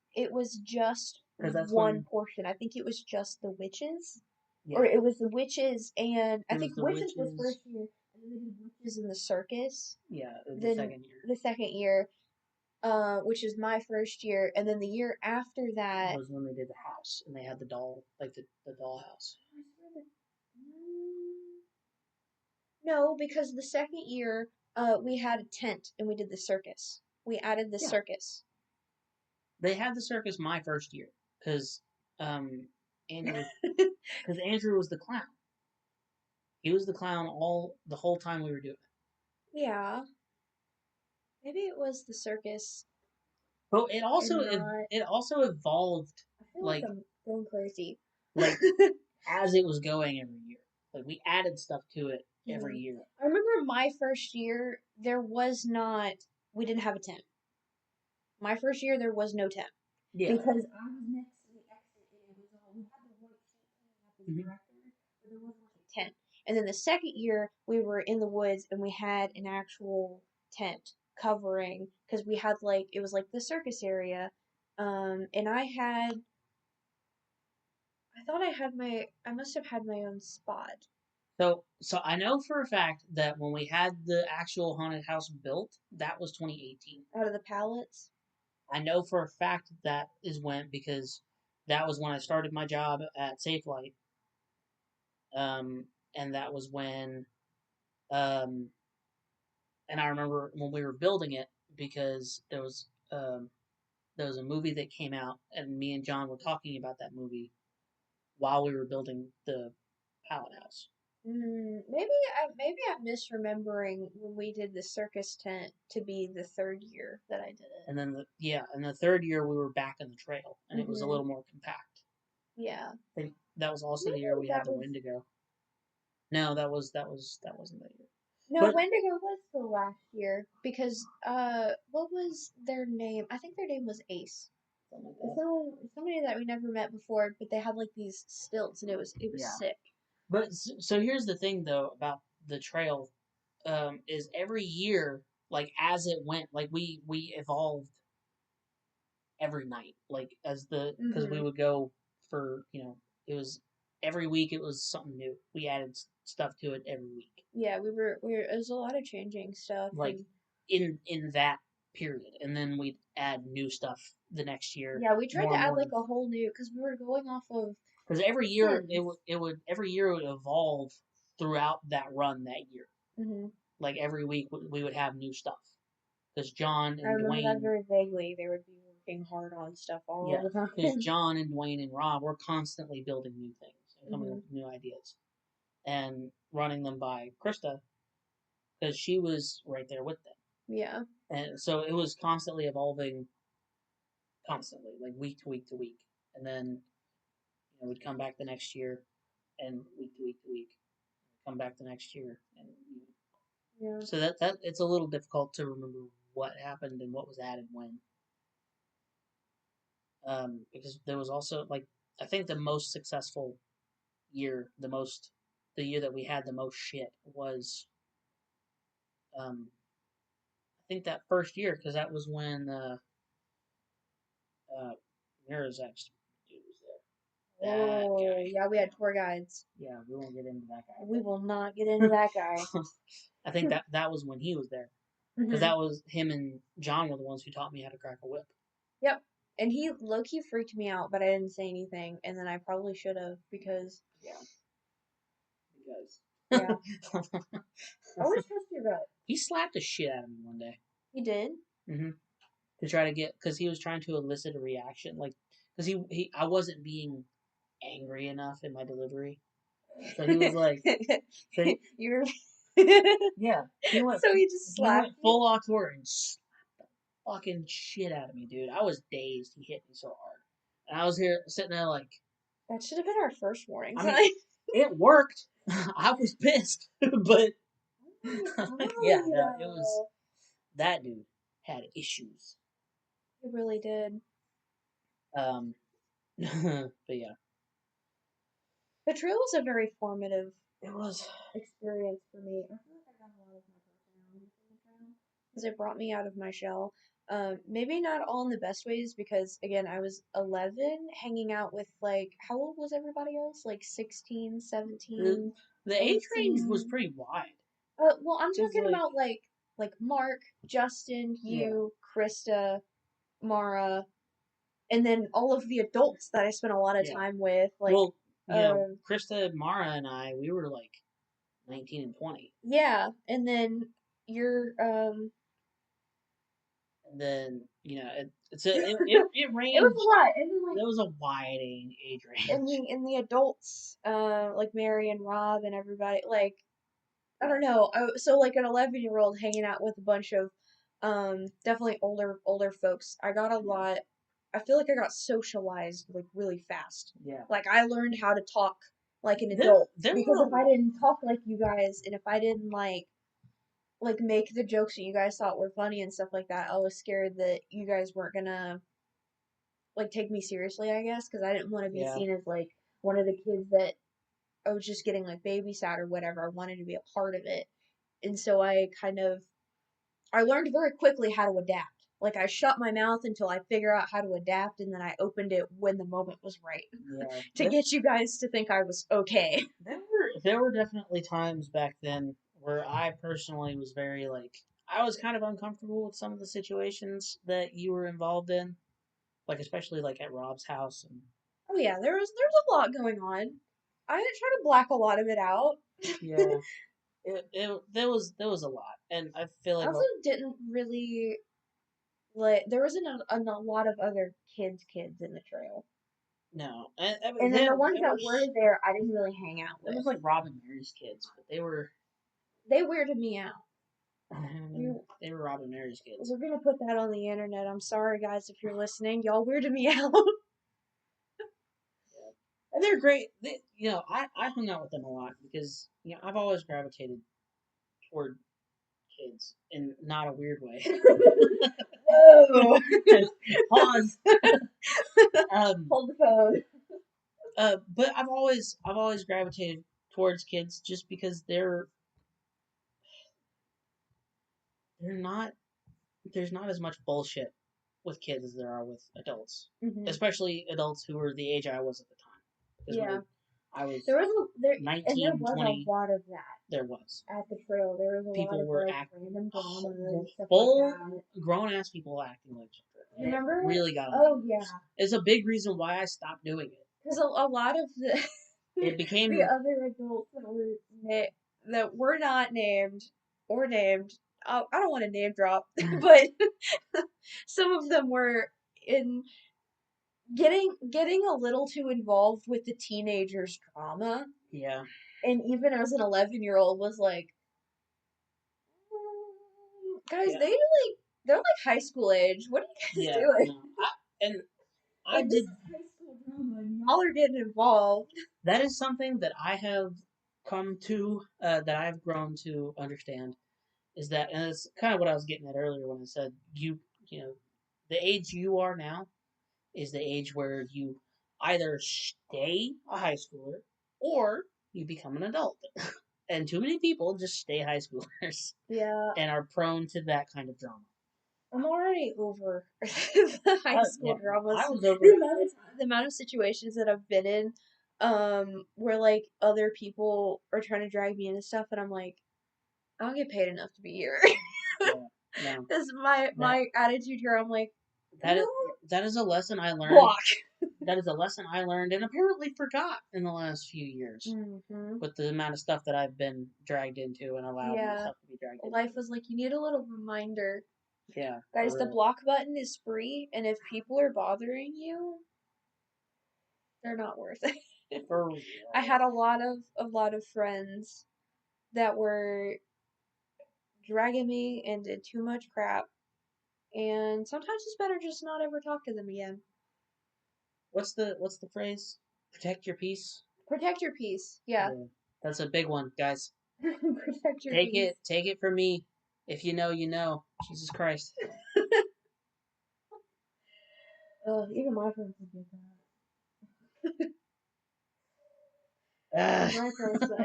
one portion. I think it was just the witches, or it was the witches, and I think witches was first year, and then they did witches in the circus. Yeah, the second year. The second year. Which is my first year, and then the year after that was when they did the house, and they had the doll, like the doll house. No, because the second year, we had a tent and we did the circus. We added the Yeah. circus. They had the circus my first year because Andrew because Andrew was the clown. He was the clown the whole time we were doing it. Yeah, maybe it was the circus But and not. it also evolved I feel like like I'm going crazy. like as it was going every year. Like we added stuff to it every Mhm. year. I remember my first year, there was not, we didn't have a tent. My first year, there was no tent. Yeah. Because I was next to the exit and it was all, we had the white sheet thing at the Mhm. director, but there wasn't like a tent. And then the second year, we were in the woods and we had an actual tent covering because we had like, it was like the circus area. And I thought I must have had my own spot So I know for a fact that when we had the actual haunted house built, that was 2018. out of the pallets. I know for a fact that is when because that was when I started my job at Safe Light. And that was when um and I remember when we were building it because there was a movie that came out and me and John were talking about that movie while we were building the pallet house. Maybe I'm misremembering when we did the circus tent to be the third year that I did it. And then and the third year we were back in the trail and it was a Mhm. little more compact. Yeah. I think that was also the year Maybe we had that the was Wendigo. No, that wasn't that year. no, But Wendigo was the last year because what was their name? I think their name was Ace. something like It's that. somebody that we never met before, but they had like these stilts and it was Yeah. sick. But so here's the thing though about the trail is every year like as it went like we evolved every night like as the because we Mhm. would go for it was every week it was something new we added stuff to it every week Yeah, we were there's a lot of changing stuff like and in that period and then we'd add new stuff the next year yeah, we tried more to and add more like a whole new because we were going off of because every year pins. it would every year it would evolve throughout that run that year Mhm. like every week we would have new stuff because John I and remember that Dwayne very vaguely. They would be working hard on stuff all yeah the because time. John and Dwayne and Rob were constantly building new things and coming up Mhm. with new ideas and running them by Krista because she was right there with them. Yeah. And so it was constantly evolving, constantly, like week to week to week. And then we'd come back the next year, and week to week to week, come back the next year, and Yeah. so that it's a little difficult to remember what happened and what was added when, because there was also like I think the most successful year, the year that we had the most shit was I think that first year because that was when uh, Mira's dude was there. That Oh, guy. yeah, we had tour guides. Yeah, we won't get into that We will guy, not get into that guy. but I think that was when he was there because Hmm. that was him and John were the ones who taught me how to crack a whip. Yep. And he low key freaked me out, but I didn't say anything, and then I probably should have because Yeah, yeah, because always trust your gut. he slapped the shit out of me one day. He did. Hmm To try to get because he was trying to elicit a reaction, like because he I wasn't being angry enough in my delivery, so he was like, so he, You're. yeah, So he just he slapped went you. full auteur and fucking shit out of me, dude. I was dazed. He hit me so hard. And I was here sitting there like, That should have been our first warning I mean, sign. it worked. I was pissed, but yeah, no, it was Oh, that dude had issues. it really did. Um, but yeah, The trail was a very formative it was. experience for me. I feel like I got a lot of my personality from the trail because it brought me out of my shell. Maybe not all in the best ways because again, I was 11 hanging out with like how old was everybody else? Like 16, The 17, the age range was 18. pretty wide. Well, I'm It's talking like about like Mark, Justin, yeah, you, Krista, Mara, and then all of the adults that I spent a lot of yeah. time with, like Well, uh Krista, Mara, and I, we were like 19 and 20. Yeah, and then you're And then, it it was ranged. a lot. And then like There was a wide age in range. the adults, like Mary and Rob and everybody, like I don't know. So like an 11-year-old hanging out with a bunch of definitely older folks. I got a lot. I feel like I got socialized like really fast. Yeah. Like I learned how to talk like an There, adult there because were if I didn't talk like you guys and if I didn't like make the jokes that you guys thought were funny and stuff like that, I was scared that you guys weren't gonna like take me seriously, I guess, because I didn't want to be Yeah. seen as like one of the kids that I was just getting like babysat or whatever. I wanted to be a part of it. And so I learned very quickly how to adapt. Like I shut my mouth until I figure out how to adapt and then I opened it when the moment was right Yeah. to get you guys to think I was okay. There were definitely times back then where I personally was very like I was kind of uncomfortable with some of the situations that you were involved in, like especially like at Rob's house and Oh yeah, there's a lot going on. I try to black a lot of it out. yeah, there was a lot, and I feel I like also didn't really like there wasn't a lot of other kids in the trail. no, and I mean, And then the ones they were that were there, I didn't really hang out it with. was like Rob and Mary's kids, but They weirded me out. You, they were Rob and Mary's kids. we're gonna put that on the internet. I'm sorry, guys, if you're listening. Y'all weirded me out. And they're great. I hung out with them a lot because I've always gravitated toward kids in not a weird way. Whoa! Pause. Hold the phone. But I've always gravitated towards kids just because they're not there's not as much bullshit with kids as there are with adults, especially adults who were the age I was at the time. Because Yeah, I was there was there 19, was 20. a lot of that There was at the trail. There was a lot people of were like acting random drama and stuff like full that. grown ass people acting like children. You remember? Really got on. Oh yeah. It's a big reason why I stopped doing it. Because a lot of the It became the other adults that were not named or named. I don't want to name drop, but some of them were in getting a little too involved with the teenagers' drama. Yeah. And even as an 11-year-old was like, guys, Yeah. they're like high school age. What are you guys doing? No. I Like, this did. is high school drama, and y'all are getting involved. That is something that I have come to, that I've grown to understand, is that, and it's kind of what I was getting at earlier when I said you know, the age you are now is the age where you either stay a high schooler or you become an adult. And too many people just stay high schoolers. Yeah. And are prone to that kind of drama. I'm already over the high school dramas. I was over The amount of situations that I've been in, where like other people are trying to drag me into stuff, and I'm like, I don't get paid enough to be here. Yeah, no. That's my attitude here. I'm like, that is a lesson I learned. block. That is a lesson I learned and apparently forgot in the last few years with the amount of stuff that I've been dragged into and allowed myself to be dragged into. Life was like, you need a little reminder. Yeah. Guys, the block button is free, and if people are bothering you, they're not worth it. For real. I had a lot of friends that were dragging me into too much crap, and sometimes it's better just not ever talk to them again. What's the phrase? Protect your peace. Protect your peace. Yeah. That's a big one, guys. Protect your peace. Take it from me. If you know, you know. Jesus Christ. Even my friends would get that.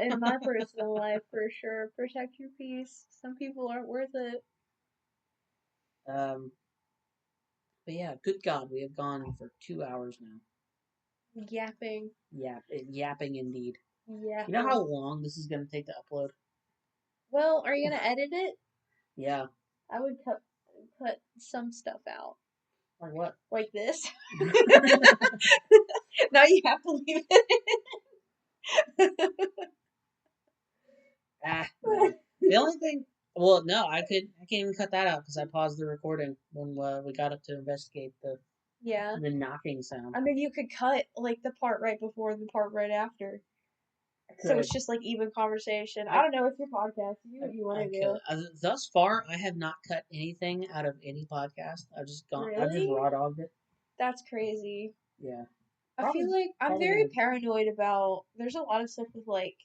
In my personal life, for sure, protect your peace. Some people aren't worth it. But yeah, good God, we have gone for 2 hours now. Yapping. Yapping indeed. Yeah. You know how long this is going to take to upload? Well, are you going to edit it? Yeah. I would cut some stuff out. Like what? Like this. Now you have to leave it. No. The only thing, well, no, I can't even cut that out because I paused the recording when we got up to investigate Yeah. the knocking sound. I mean, you could cut like the part right before and the part right after. So it's just like even conversation. I don't know. It's your podcast. You do what you want to do. Thus far, I have not cut anything out of any podcast. I've just Really? raw dogged it. That's crazy. Yeah. I feel like I'm very paranoid about. There's a lot of stuff with like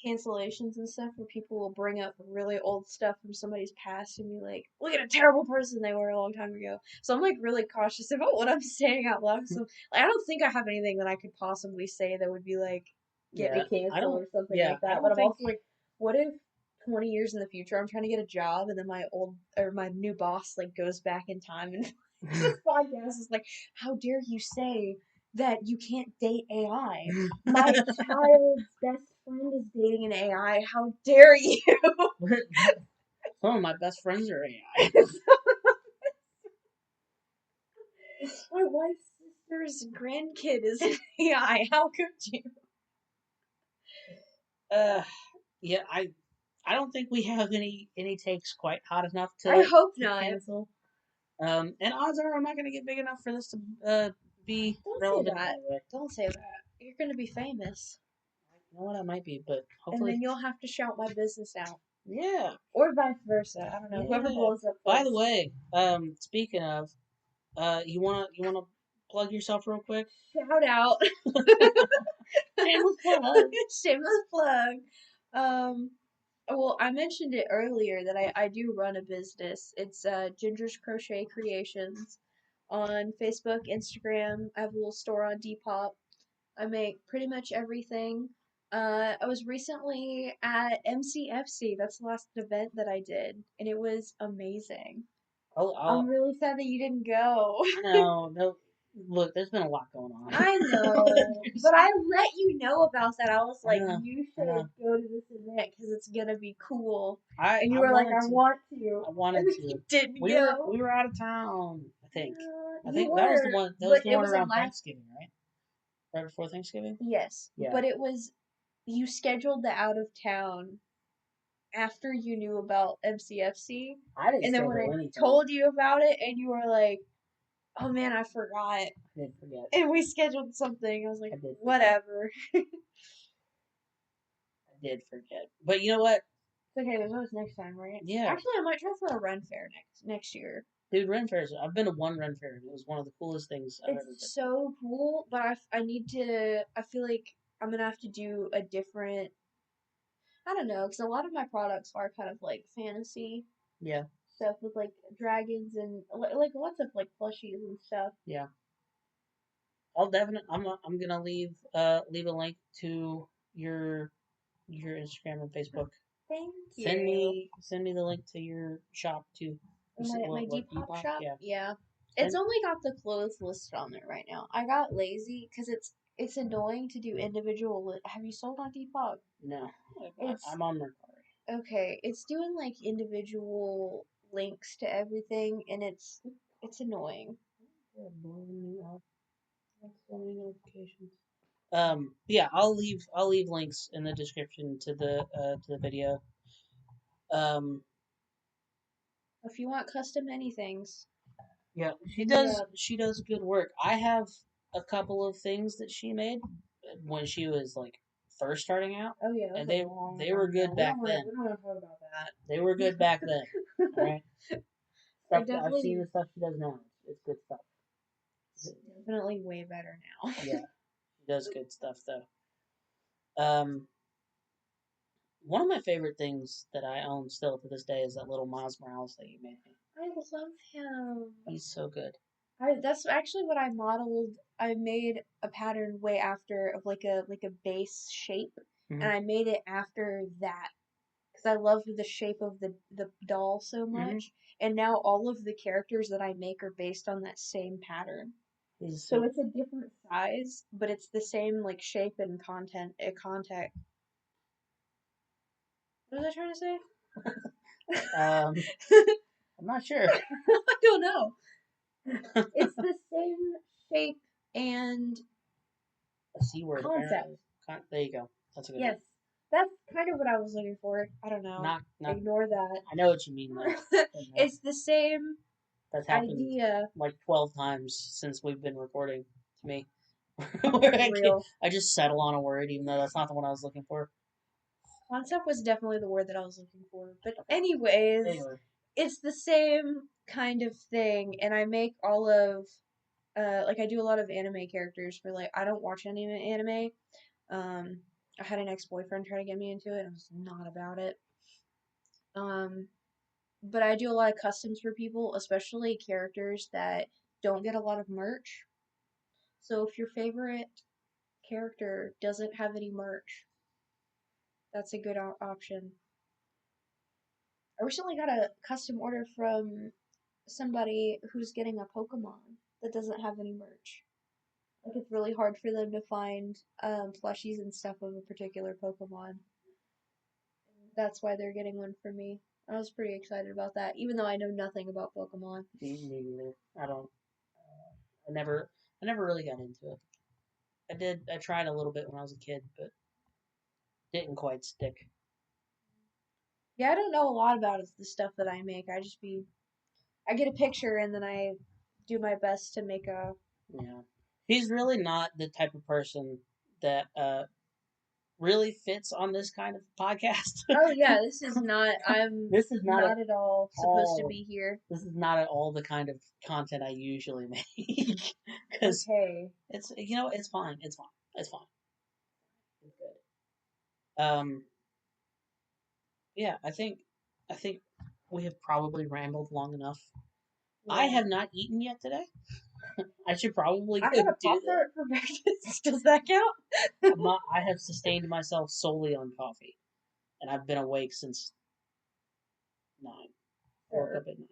cancellations and stuff where people will bring up really old stuff from somebody's past and be like, look at a terrible person they were a long time ago. So I'm like really cautious about what I'm saying out loud. So like, I don't think I have anything that I could possibly say that would be like get me canceled or something like that. But I'm also like, what if 20 years in the future I'm trying to get a job and then my new boss like goes back in time and this podcast is like, how dare you say that you can't date AI? My child's best friend is dating an AI. How dare you? Some of my best friends are AI. My wife's sister's grandkid is an AI. How could you? Yeah, I don't think we have any takes quite hot enough to. I hope not. Cancel. And odds are I'm not gonna get big enough for this to be Don't relevant. say that. Anyway. Don't say that. You're gonna be famous. You know what? I might be, but hopefully. And then you'll have to shout my business out. Yeah. Or vice versa. I don't know. Whoever blows up first. By the way, speaking of, you wanna plug yourself real quick? Shout out. Shameless plug. Shameless plug. Well, I mentioned it earlier that I do run a business. It's Ginger's Crochet Creations on Facebook, Instagram. I have a little store on Depop. I make pretty much everything. I was recently at MCFC. That's the last event that I did, and it was amazing. I'm really sad that you didn't go. No. Look, there's been a lot going on. I know, but I let you know about that. I was like, you should go to this event because it's gonna be cool. And you were like, I want to. I wanted to. You didn't go. We were out of town. I think. I think that was the one. That was the one around Thanksgiving, right? Right before Thanksgiving. Yes. Yeah. But it was you scheduled the out of town after you knew about MCFC. I didn't. And then when I told you about it, and you were like, oh man, I forgot. I did forget. And we scheduled something. I was like, whatever. I did forget. But you know what? It's okay, there's always next time, right? Yeah. Actually, I might try for a Ren Fair next year. Dude, Ren Fairs. I've been to one Ren Fair. It was one of the coolest things I've ever been. It's so cool, but I need to. I feel like I'm gonna have to do a different. I don't know, because a lot of my products are kind of like fantasy. Yeah. Stuff with like dragons and like lots of like plushies and stuff. Yeah. I'll definitely. I'm gonna leave a link to your Instagram and Facebook. Thank you. Send me the link to your shop too. My Depop shop. Yeah. It's only got the clothes listed on there right now. I got lazy because it's annoying to do individual. Have you sold on Depop? No, I'm on Mercari. Okay, it's doing like individual links to everything, and it's annoying. They're blowing me up. So many notifications. Yeah, I'll leave links in the description to the video. If you want custom anythings. Yeah, she does good work. I have a couple of things that she made when she was like first starting out. Oh yeah, and they were good back then. We don't want to talk about that. They were good back then. Alright? I've seen the stuff she does now. It's good stuff. It's definitely way better now. Yeah. She does good stuff though. One of my favorite things that I own still to this day is that little Miles Morales that you made me. I love him. He's so good. That's actually what I modeled. I made a pattern way after of like a base shape, and I made it after that because I love the shape of the doll so much. And now all of the characters that I make are based on that same pattern. So it's a different size, but it's the same like shape and content. What was I trying to say? I'm not sure. I don't know. It's the same shape and a C word. Concept. There you go. That's a good one. That's kind of what I was looking for. I don't know. Not. Ignore that. I know what you mean though. It's the same That's happened idea. like 12 times since we've been recording to me. Where Real. I just settle on a word even though that's not the one I was looking for. Concept was definitely the word that I was looking for. But anyways, Anyway. it's the same kind of thing, and I make all of like I do a lot of anime characters for like I don't watch any anime. I had an ex-boyfriend try to get me into it. I was not about it. Um, but I do a lot of customs for people, especially characters that don't get a lot of merch. So if your favorite character doesn't have any merch, that's a good option. I recently got a custom order from somebody who's getting a Pokemon that doesn't have any merch. Like it's really hard for them to find plushies and stuff of a particular Pokemon. That's why they're getting one from me. I was pretty excited about that, even though I know nothing about Pokemon. Me neither. I don't. I never really got into it. I did. I tried a little bit when I was a kid, but didn't quite stick. Yeah, I don't know a lot about the stuff that I make. I get a picture and then I do my best to make a. Yeah, he's really not the type of person that really fits on this kind of podcast. Oh yeah, this is not. I'm This is not not at all supposed to be here. This is not at all the kind of content I usually make. Because Okay. it's it's fine. It's fine. It's fine. It's good. Yeah, I think we have probably rambled long enough. Yeah. I have not eaten yet today. I should probably I go had a do Pop-Tart for breakfast. Does that count? that. I have sustained myself solely on coffee, and I've been awake since 9. Woke up at 9.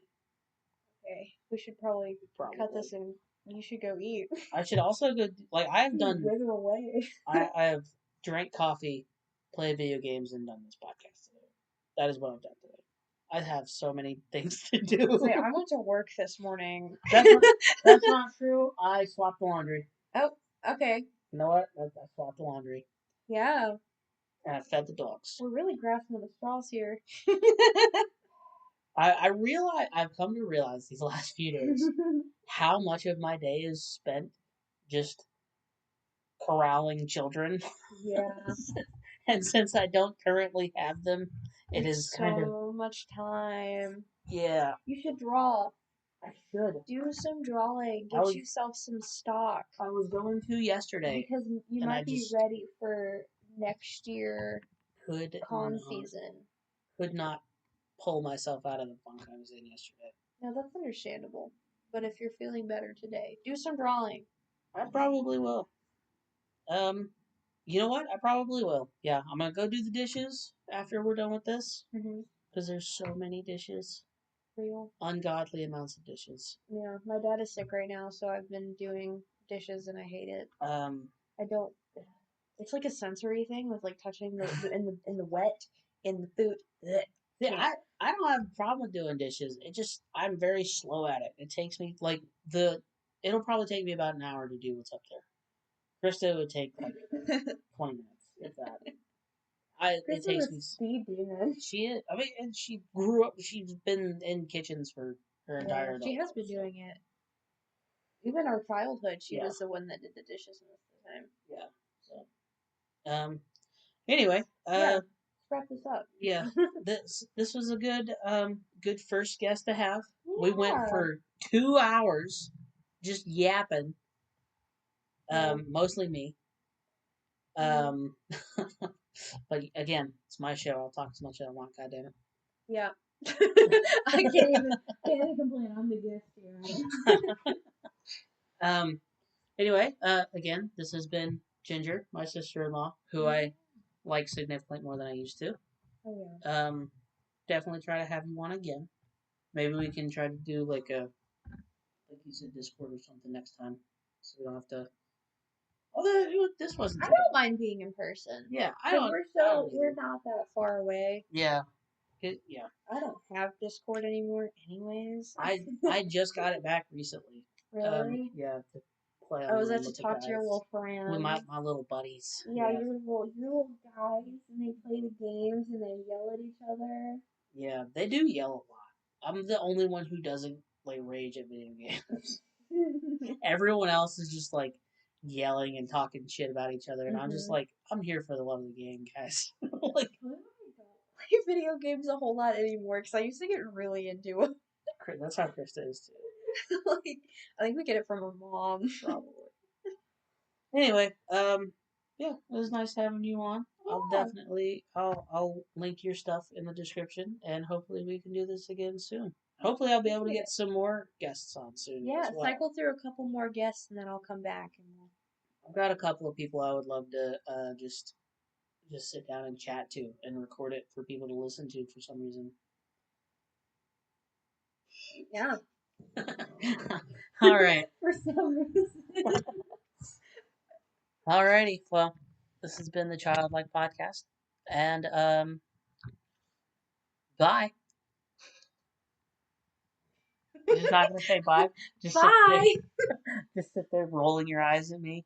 Okay, we should probably cut Probably. this and you should go eat. I should also go. Like I have done. Wither away. I have drank coffee, played video games, and done this podcast today. That is what I've done today. I have so many things to do. Wait, I went to work this morning. That's not true. I swapped the laundry. Oh, okay. You know what? I swapped the laundry. Yeah. And I fed the dogs. We're really grasping at the straws here. I've come to realize these last few days how much of my day is spent just corralling children. Yeah. And since I don't currently have them, it It's is kind of so much time. yeah. You should draw. I should. Do some drawing. Get yourself some stock. I was going to yesterday. Because you might be ready for next year con season. Could not pull myself out of the funk I was in yesterday. No, that's understandable. But if you're feeling better today, do some drawing. I probably will. You know what? I probably will. Yeah, I'm gonna go do the dishes after we're done with this. Because there's so many dishes. Real. Ungodly amounts of dishes. Yeah, my dad is sick right now, so I've been doing dishes and I hate it. I don't. It's like a sensory thing with like touching in the wet in the food. Yeah, I don't have a problem with doing dishes. I'm very slow at it. It takes me it'll probably take me about an hour to do what's up there. Krista would take like 20 minutes, if that. It takes me speed demon. She is. I mean, and she grew up. She's been in kitchens for her entire life. She has been doing it. Even our childhood, she was the one that did the dishes most of the time. Yeah. So, anyway, let's wrap this up. Yeah, this was a good first guest to have. Yeah. We went for 2 hours, just yapping. Mostly me. But again, it's my show. I'll talk as much as I want. God damn it. Yeah. I can't even complain. I'm the guest here. Anyway, again, this has been Ginger, my sister-in-law, who I like significantly more than I used to. Oh yeah. Definitely try to have you on again. Maybe we can try to do like you said, Discord or something next time, so we don't have to. Although this wasn't. I don't mind being in person. Yeah, we're not that far away. Yeah. I don't have Discord anymore, anyways. I just got it back recently. Really? Yeah, to play Oh, is online that to with the talk to your guys. little friends? With my little buddies. Yeah, your little guys, and they play the games and they yell at each other. Yeah, they do yell a lot. I'm the only one who doesn't like rage at video games. Everyone else is just like yelling and talking shit about each other, and I'm just like, I'm here for the love of the game, guys. Like, I don't play video games a whole lot anymore because I used to get really into them. that's how Krista is too. Like, I think we get it from her mom. Probably. Anyway, yeah, it was nice having you on. I'll link your stuff in the description, and hopefully we can do this again soon. Hopefully I'll be able to get some more guests on soon. Yeah, as well. cycle through a couple more guests, and then I'll come back and we'll. I've got a couple of people I would love to just sit down and chat to and record it for people to listen to for some reason. Yeah. All right. For some reason. Alrighty. Well, this has been the Childlike Podcast, and bye. You're just not gonna say bye. Just bye. Just sit there rolling your eyes at me.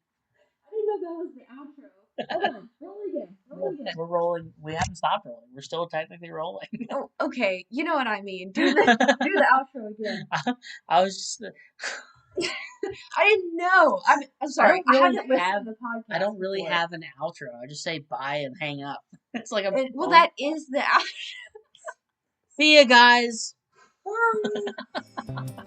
I didn't know that was the outro. Hold on, roll again. We're rolling. We haven't stopped rolling. We're still technically rolling. Oh, okay. You know what I mean. Do the outro again. I was just. I didn't know. I'm sorry. I haven't listened to the podcast. I don't really have an outro. I just say bye and hang up. It's like a. Well, that is the outro. See you guys. Bye.